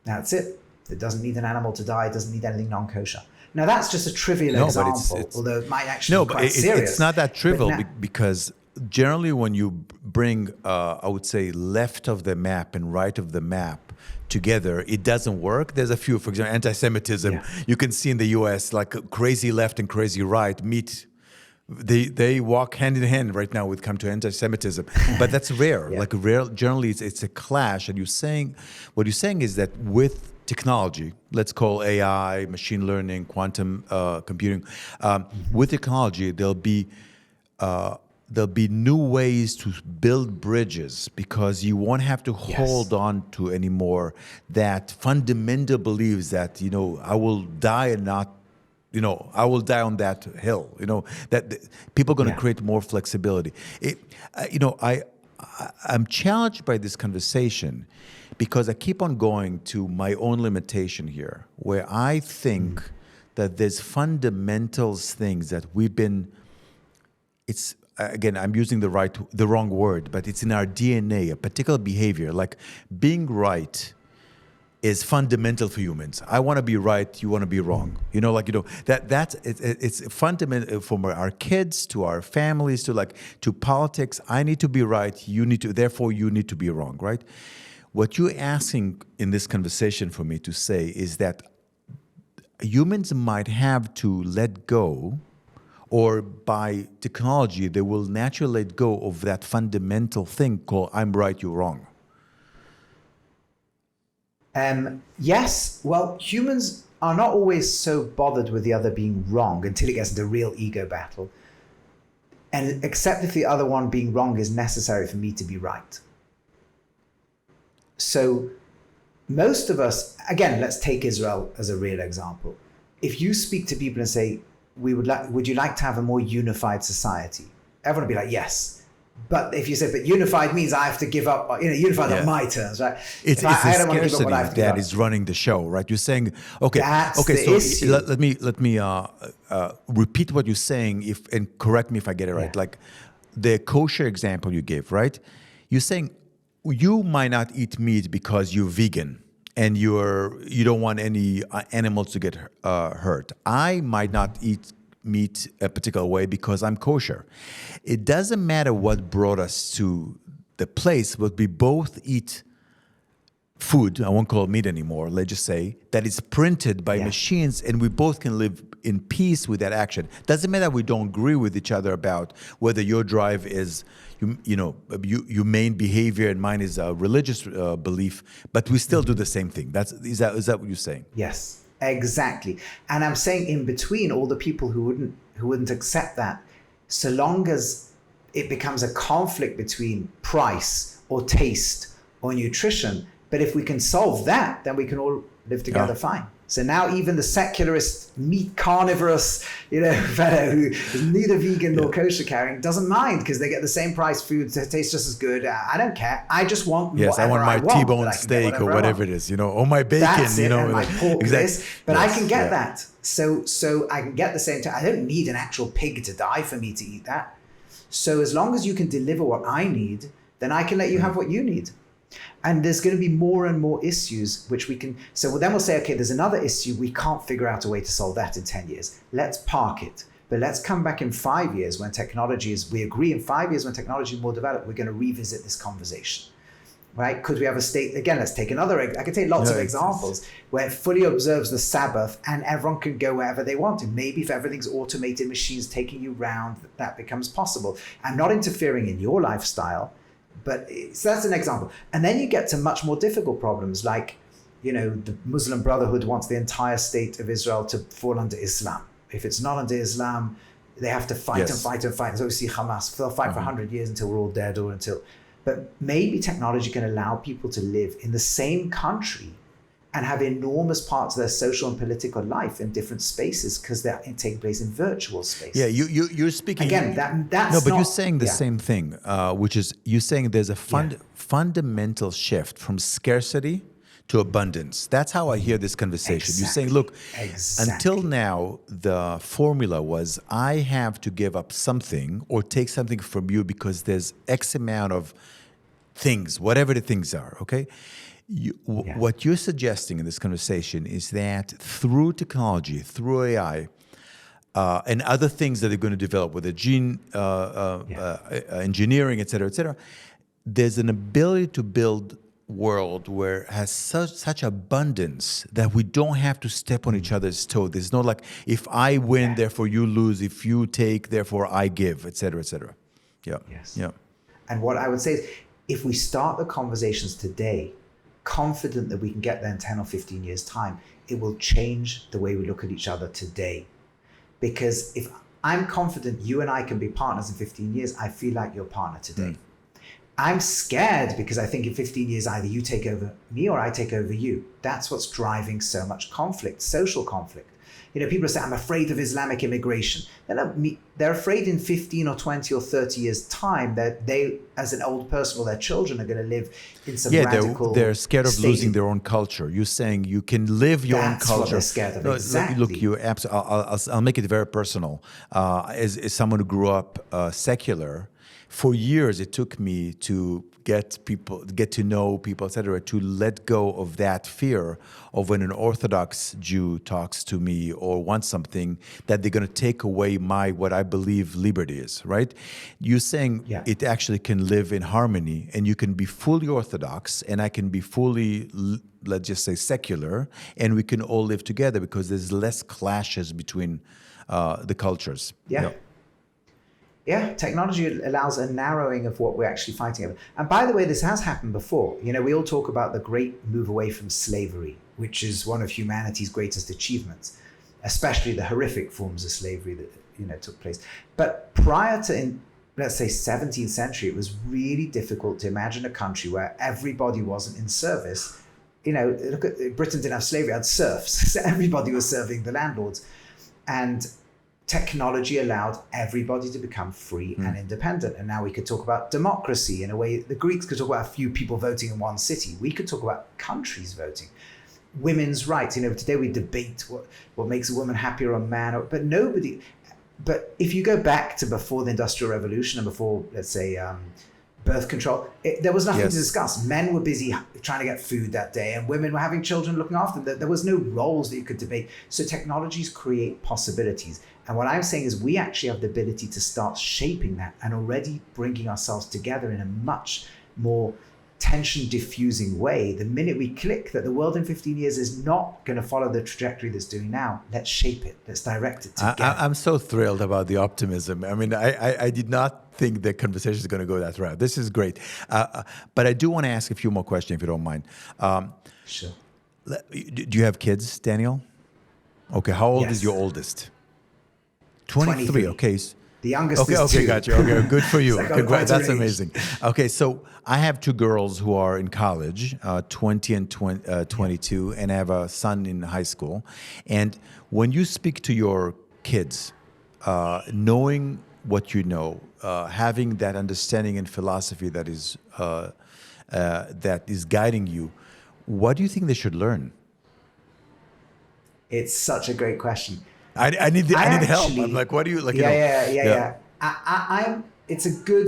That's it. It doesn't need an animal to die. It doesn't need anything non-kosher. Now, that's just a trivial example, although it might actually be quite serious. It's not that trivial because generally when you bring, I would say, left of the map and right of the map together, it doesn't work. There's a few, for example, anti-Semitism. Yeah. You can see in the U.S. like crazy left and crazy right meet. They walk hand in hand right now when it comes to anti-Semitism, but that's rare. Yeah. Like rare, generally, it's a clash. And what you're saying is that with technology, let's call AI, machine learning, quantum computing, with technology, there'll be new ways to build bridges because you won't have to hold on to anymore that fundamental beliefs that I will die and not. I will die on that hill. That people are going to create more flexibility. I'm challenged by this conversation because I keep on going to my own limitation here, where I think that there's fundamentals things that we've been. It's again, I'm using the wrong word, but it's in our DNA, a particular behavior, like being right. Is fundamental for humans. I want to be right. You want to be wrong. It's fundamental from our kids to our families to politics. I need to be right. You need to. Therefore, you need to be wrong. Right. What you're asking in this conversation for me to say is that humans might have to let go, or by technology, they will naturally let go of that fundamental thing called I'm right, you're wrong. Yes, well, humans are not always so bothered with the other being wrong until it gets into real ego battle. And except if the other one being wrong is necessary for me to be right. So most of us, again, let's take Israel as a real example. If you speak to people and say, would you like to have a more unified society? Everyone will be like, yes. But if you say, but unified means I have to give up, unified on my terms, right? It's a scarcity that is running the show, right? You're saying, so let me repeat what you're saying and correct me if I get it right. Like the kosher example you gave, right? You're saying you might not eat meat because you're vegan and you don't want any animals to get hurt. I might not eat meat a particular way because I'm kosher. It doesn't matter what brought us to the place, but we both eat food, I won't call it meat anymore, let's just say, that is printed by machines, and we both can live in peace with that action. Doesn't matter we don't agree with each other about whether your drive is humane behavior and mine is a religious belief, but we still do the same thing. Is that what you're saying? Yes. Exactly. And I'm saying in between all the people who wouldn't accept that, so long as it becomes a conflict between price or taste or nutrition, but if we can solve that, then we can all live together fine. So now even the secularist, meat carnivorous, fellow who is neither vegan nor kosher carrying doesn't mind because they get the same price food that tastes just as good. I don't care. I just want I want my T-bone steak or whatever it is, or my bacon, That's it, and my pork this. But I can get that. So I can get the same time. I don't need an actual pig to die for me to eat that. So as long as you can deliver what I need, then I can let you have what you need. And there's going to be more and more issues which we can, so then we'll say, okay, there's another issue, we can't figure out a way to solve that in 10 years. Let's park it. But let's come back in 5 years when we agree in 5 years when technology is more developed, we're going to revisit this conversation, right? Could we have a state, again, let's take I could take lots of examples where it fully observes the Sabbath and everyone can go wherever they want. And maybe if everything's automated, machines taking you around, that becomes possible. I'm not interfering in your lifestyle. But so that's an example. And then you get to much more difficult problems like, the Muslim Brotherhood wants the entire state of Israel to fall under Islam. If it's not under Islam, they have to fight and fight and fight. So we see Hamas, they'll fight for 100 years until we're all dead but maybe technology can allow people to live in the same country and have enormous parts of their social and political life in different spaces because they're taking place in virtual spaces. Yeah, you're speaking... Again, that's No, but you're saying the same thing, which is you're saying there's a fundamental shift from scarcity to abundance. That's how I hear this conversation. You're saying, look, until now, the formula was I have to give up something or take something from you because there's X amount of things, whatever the things are, okay? What you're suggesting in this conversation is that through technology, through AI, and other things that are going to develop with the gene engineering, et cetera, there's an ability to build world where it has such abundance that we don't have to step on each other's toe. There's no like, if I win, therefore you lose. If you take, therefore I give, et cetera, et cetera. Yeah. Yes. Yeah. And what I would say is, if we start the conversations today, confident that we can get there in 10 or 15 years' time, it will change the way we look at each other today. Because if I'm confident you and I can be partners in 15 years, I feel like your partner today. I'm scared because I think in 15 years, either you take over me or I take over you. That's what's driving so much conflict, social conflict. People say, I'm afraid of Islamic immigration. They're afraid in 15 or 20 or 30 years' time that they, as an old person or their children, are going to live in some radical they're scared of losing their own culture. You're saying you can live your own culture. That's what they're scared of, exactly. Look, you absolutely. I'll make it very personal. As someone who grew up secular, for years it took me to get to know people, etc., to let go of that fear of when an Orthodox Jew talks to me or wants something, that they're going to take away what I believe liberty is, right? You're saying it actually can live in harmony, and you can be fully Orthodox and I can be fully, let's just say, secular, and we can all live together because there's less clashes between the cultures. Yeah, technology allows a narrowing of what we're actually fighting over. And by the way, this has happened before. You know, we all talk about the great move away from slavery, which is one of humanity's greatest achievements, especially the horrific forms of slavery that, you know, took place. But prior to, let's say, 17th century, it was really difficult to imagine a country where everybody wasn't in service. You know, look at Britain didn't have slavery, it had serfs. So everybody was serving the landlords. And technology allowed everybody to become free and independent. And now we could talk about democracy in a way. The Greeks could talk about a few people voting in one city. We could talk about countries voting. Women's rights. You know, today we debate what makes a woman happy or a man, but if you go back to before the Industrial Revolution and before, let's say, birth control, there was nothing to discuss. Men were busy trying to get food that day, and women were having children, looking after them. There was no roles that you could debate. So technologies create possibilities. And what I'm saying is we actually have the ability to start shaping that and already bringing ourselves together in a much more tension diffusing way. The minute we click that the world in 15 years is not going to follow the trajectory that's doing now, let's shape it. Let's direct it together. I'm so thrilled about the optimism. I mean, I did not think the conversation is going to go that route. This is great. But I do want to ask a few more questions, if you don't mind. Sure. Do you have kids, Daniel? Okay. How old is your oldest? 23. Okay. The youngest is 2. Okay, gotcha. Okay, good for you. That's range. amazing. Okay, so I have 2 girls who are in college, 20 and 22, and I have a son in high school. And when you speak to your kids, knowing what you know, having that understanding and philosophy that is guiding you, what do you think they should learn? It's such a great question. I need help. I'm like, what do you like? Yeah. It's a good.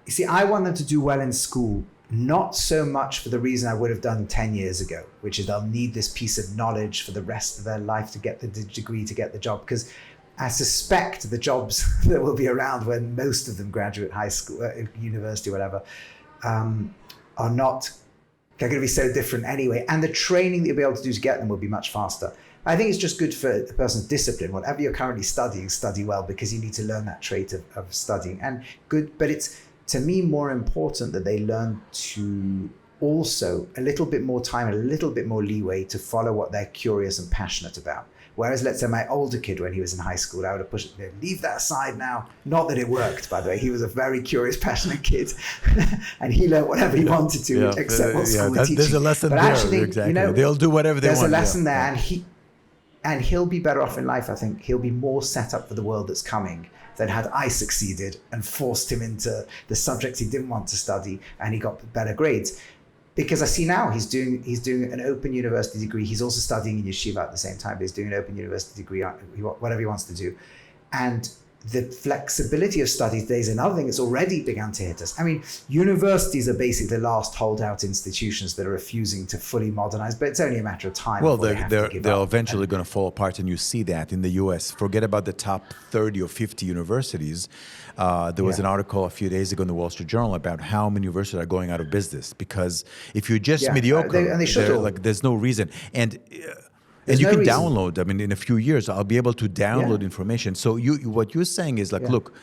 You see, I want them to do well in school, not so much for the reason I would have done 10 years ago, which is they'll need this piece of knowledge for the rest of their life to get the degree, to get the job. Because I suspect the jobs that will be around when most of them graduate high school, university, whatever, are not. They're going to be so different anyway, and the training that you'll be able to do to get them will be much faster. I think it's just good for the person's discipline. Whatever you're currently studying, study well, because you need to learn that trait of studying. And good, but it's, to me, more important that they learn to also a little bit more time, a little bit more leeway to follow what they're curious and passionate about. Whereas, let's say, my older kid, when he was in high school, I would have pushed it, leave that aside now. Not that it worked, by the way. He was a very curious, passionate kid. And he learned whatever he wanted to, except what school would teach. There's a lesson there, exactly. You know, they'll do whatever they want. There's a lesson there, and he'll be better off in life, I think. He'll be more set up for the world that's coming than had I succeeded and forced him into the subjects he didn't want to study, and he got better grades. Because I see now he's doing an open university degree. He's also studying in yeshiva at the same time, but he's doing an open university degree, whatever he wants to do. And the flexibility of study today is another thing that's already begun to hit us. I mean, universities are basically the last holdout institutions that are refusing to fully modernize, but it's only a matter of time. Well, they're eventually going to fall apart, and you see that in the U.S. Forget about the top 30 or 50 universities. There was an article a few days ago in the Wall Street Journal about how many universities are going out of business, because if you're just mediocre, there's no reason. And you can download. I mean, in a few years, I'll be able to download information. So what you're saying is look,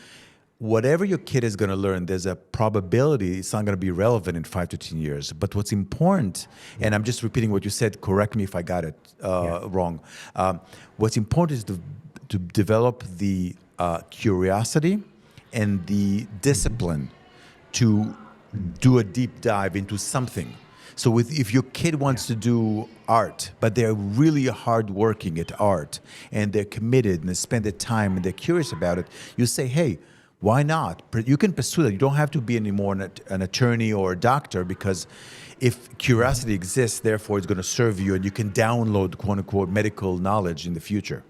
whatever your kid is going to learn, there's a probability it's not going to be relevant in 5 to 10 years. But what's important, and I'm just repeating what you said, correct me if I got it wrong. What's important is to develop the curiosity and the discipline to do a deep dive into something. So if your kid wants to do art, but they're really hardworking at art, and they're committed and they spend the time and they're curious about it, you say, hey, why not? You can pursue that. You don't have to be anymore an attorney or a doctor, because if curiosity exists, therefore it's going to serve you, and you can download quote unquote medical knowledge in the future.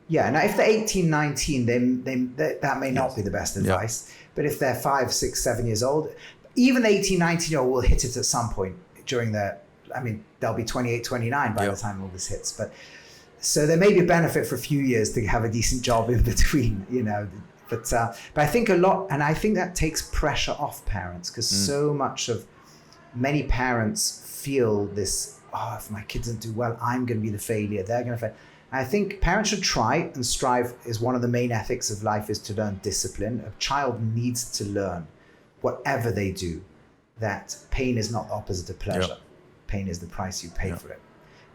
Yeah, now if they're 18, 19, then that may not be the best advice. But if they're 5, 6, 7 years old, even the 18, 19-year-old will hit it at some point during they'll be 28, 29 by the time all this hits. But so there may be a benefit for a few years to have a decent job in between, But I think a lot, and I think that takes pressure off parents, because many parents feel this, if my kids don't do well, I'm going to be the failure, they're going to fail. I think parents should try and strive. Is one of the main ethics of life is to learn discipline. A child needs to learn, whatever they do, that pain is not the opposite of pleasure. Yep. Pain is the price you pay for it.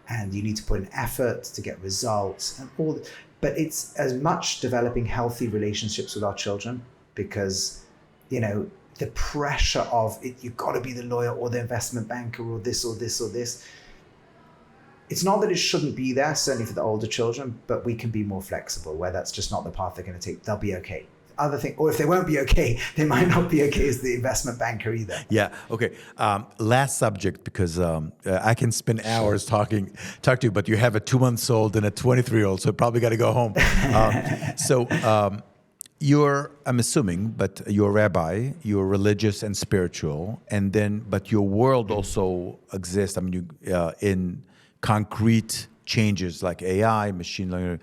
And you need to put in effort to get results and all that. But it's as much developing healthy relationships with our children, because, the pressure of it, you've got to be the lawyer or the investment banker or this or this or this. It's not that it shouldn't be there, certainly for the older children, but we can be more flexible where that's just not the path they're going to take. They'll be okay. Other thing, or if they won't be okay, they might not be okay as the investment banker either. Yeah. Okay. Last subject, because I can spend hours talk to you, but you have a 2-month-old and a 23-year-old, so probably got to go home. I'm assuming, but you're a rabbi, you're religious and spiritual, but your world also exists. In concrete changes like AI, machine learning.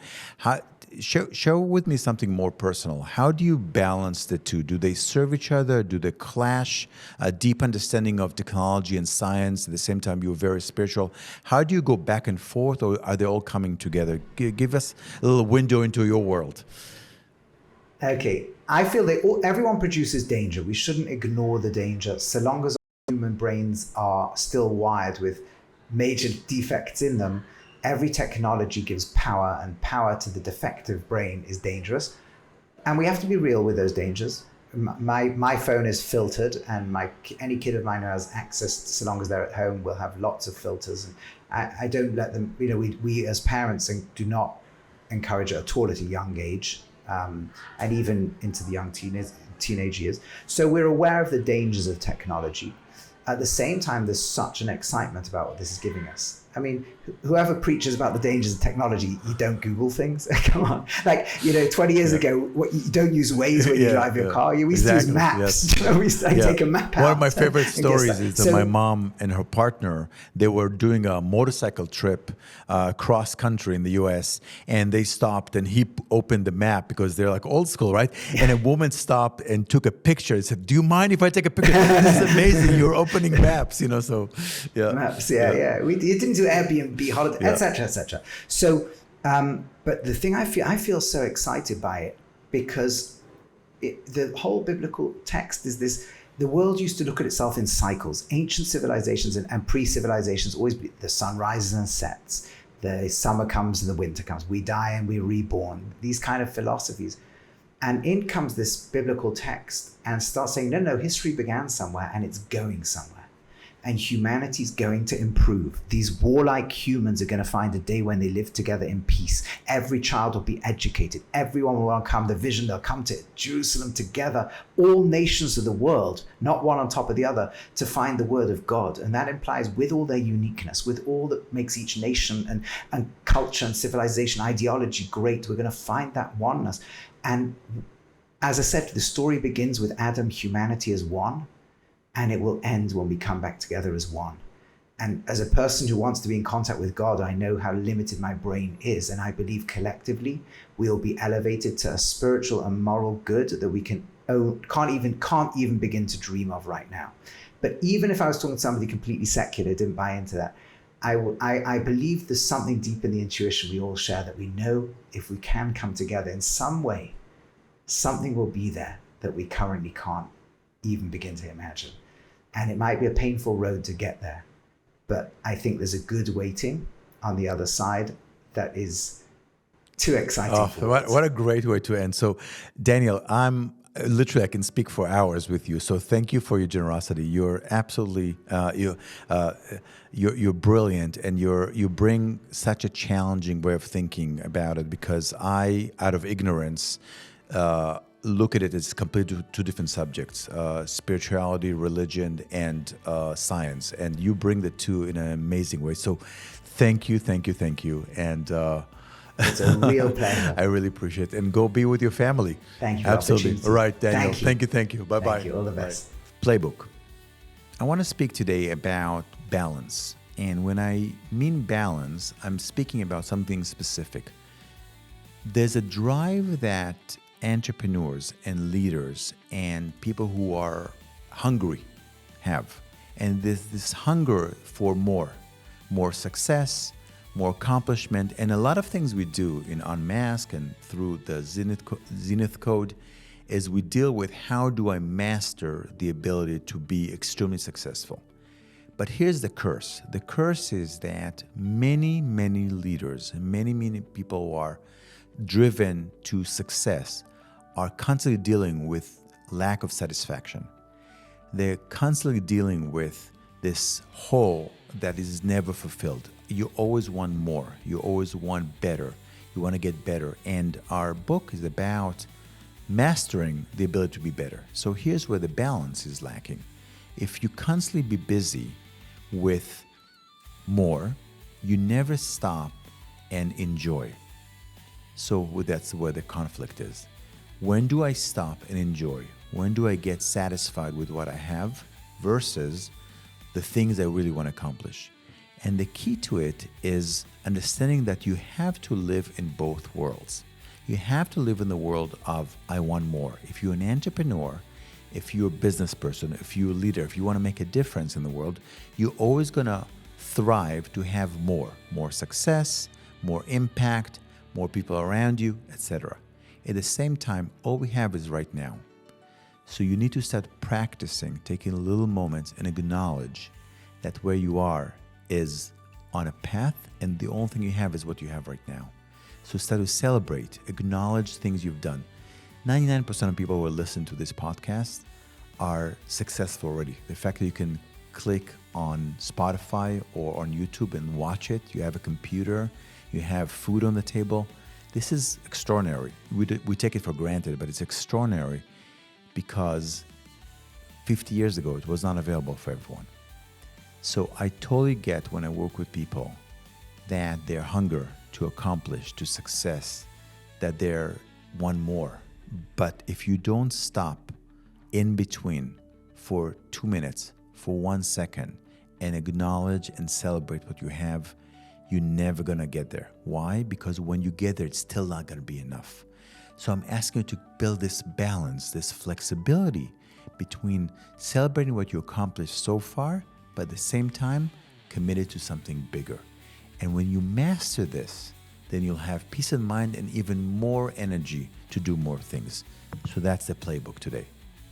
Share with me something more personal. How do you balance the two? Do they serve each other? Do they clash? A deep understanding of technology and science, at the same time you're very spiritual. How do you go back and forth, or are they all coming together? Give us a little window into your world. Okay, I feel everyone produces danger. We shouldn't ignore the danger. So long as human brains are still wired with major defects in them, every technology gives power, and power to the defective brain is dangerous. And we have to be real with those dangers. My phone is filtered, and any kid of mine who has access, so long as they're at home, will have lots of filters. And I don't let them, we as parents do not encourage it at all at a young age, and even into the young teenage years. So we're aware of the dangers of technology. At the same time, there's such an excitement about what this is giving us. Whoever preaches about the dangers of technology, you don't Google things. Come on. 20 years ago, you don't use Waze when you drive your car. We used to use maps. Yes. We used to take a map out. One of my favorite stories is that my mom and her partner, they were doing a motorcycle trip cross country in the US, and they stopped, and he opened the map because they're like old school, right? And a woman stopped and took a picture and said, "Do you mind if I take a picture? This is amazing. You're opening maps," so yeah. Maps, yeah. It didn't do Airbnb holiday, etc., etc. So, but the thing I feel so excited by it, because the whole biblical text is this: the world used to look at itself in cycles. Ancient civilizations and pre-civilizations always be the sun rises and sets, the summer comes and the winter comes, we die and we're reborn. These kind of philosophies, and in comes this biblical text and starts saying, no, history began somewhere and it's going somewhere. And humanity's going to improve. These warlike humans are going to find a day when they live together in peace. Every child will be educated. Everyone will welcome the vision. They'll come to Jerusalem together. All nations of the world, not one on top of the other, to find the word of God. And that implies, with all their uniqueness, with all that makes each nation and culture and civilization, ideology great, we're going to find that oneness. And as I said, the story begins with Adam, humanity as one. And it will end when we come back together as one. And as a person who wants to be in contact with God, I know how limited my brain is. And I believe collectively we will be elevated to a spiritual and moral good that we can't even begin to dream of right now. But even if I was talking to somebody completely secular, didn't buy into that, I believe there's something deep in the intuition we all share, that we know if we can come together in some way, something will be there that we currently can't even begin to imagine. And it might be a painful road to get there, but I think there's a good waiting on the other side that is too exciting. What a great way to end. So, Daniel, I can speak for hours with you. So thank you for your generosity. You're absolutely, you're brilliant, and you bring such a challenging way of thinking about it, because I, out of ignorance, look at it as completely two different subjects, spirituality, religion, and science. And you bring the two in an amazing way. So thank you. And It's a real pleasure. I really appreciate it. And go be with your family. Thank you. Absolutely. All right, Daniel. Thank you. Bye-bye. Thank you. All the best. Playbook. I want to speak today about balance. And when I mean balance, I'm speaking about something specific. There's a drive that entrepreneurs and leaders and people who are hungry have. And there's this hunger for more success, more accomplishment, and a lot of things we do in Unmask and through the Zenith Code is we deal with how do I master the ability to be extremely successful. But here's the curse. The curse is that many leaders, many people who are driven to success are constantly dealing with lack of satisfaction. They're constantly dealing with this hole that is never fulfilled. You always want more. You always want better. You want to get better. And our book is about mastering the ability to be better. So here's where the balance is lacking. If you constantly be busy with more, you never stop and enjoy. So that's where the conflict is. When do I stop and enjoy? When do I get satisfied with what I have versus the things I really want to accomplish? And the key to it is understanding that you have to live in both worlds. You have to live in the world of I want more. If you're an entrepreneur, if you're a business person, if you're a leader, if you want to make a difference in the world, you're always going to thrive to have more success, more impact, more people around you, etc. At the same time, all we have is right now. So you need to start practicing, taking little moments and acknowledge that where you are is on a path and the only thing you have is what you have right now. So start to celebrate, acknowledge things you've done. 99% of people who listen to this podcast are successful already. The fact that you can click on Spotify or on YouTube and watch it, you have a computer, you have food on the table. This is extraordinary. We take it for granted, but it's extraordinary because 50 years ago, it was not available for everyone. So I totally get when I work with people that their hunger to accomplish, to success, that they want more. But if you don't stop in between for 2 minutes, for 1 second, and acknowledge and celebrate what you have, you're never going to get there. Why? Because when you get there, it's still not going to be enough. So I'm asking you to build this balance, this flexibility between celebrating what you accomplished so far, but at the same time, committed to something bigger. And when you master this, then you'll have peace of mind and even more energy to do more things. So that's the playbook today.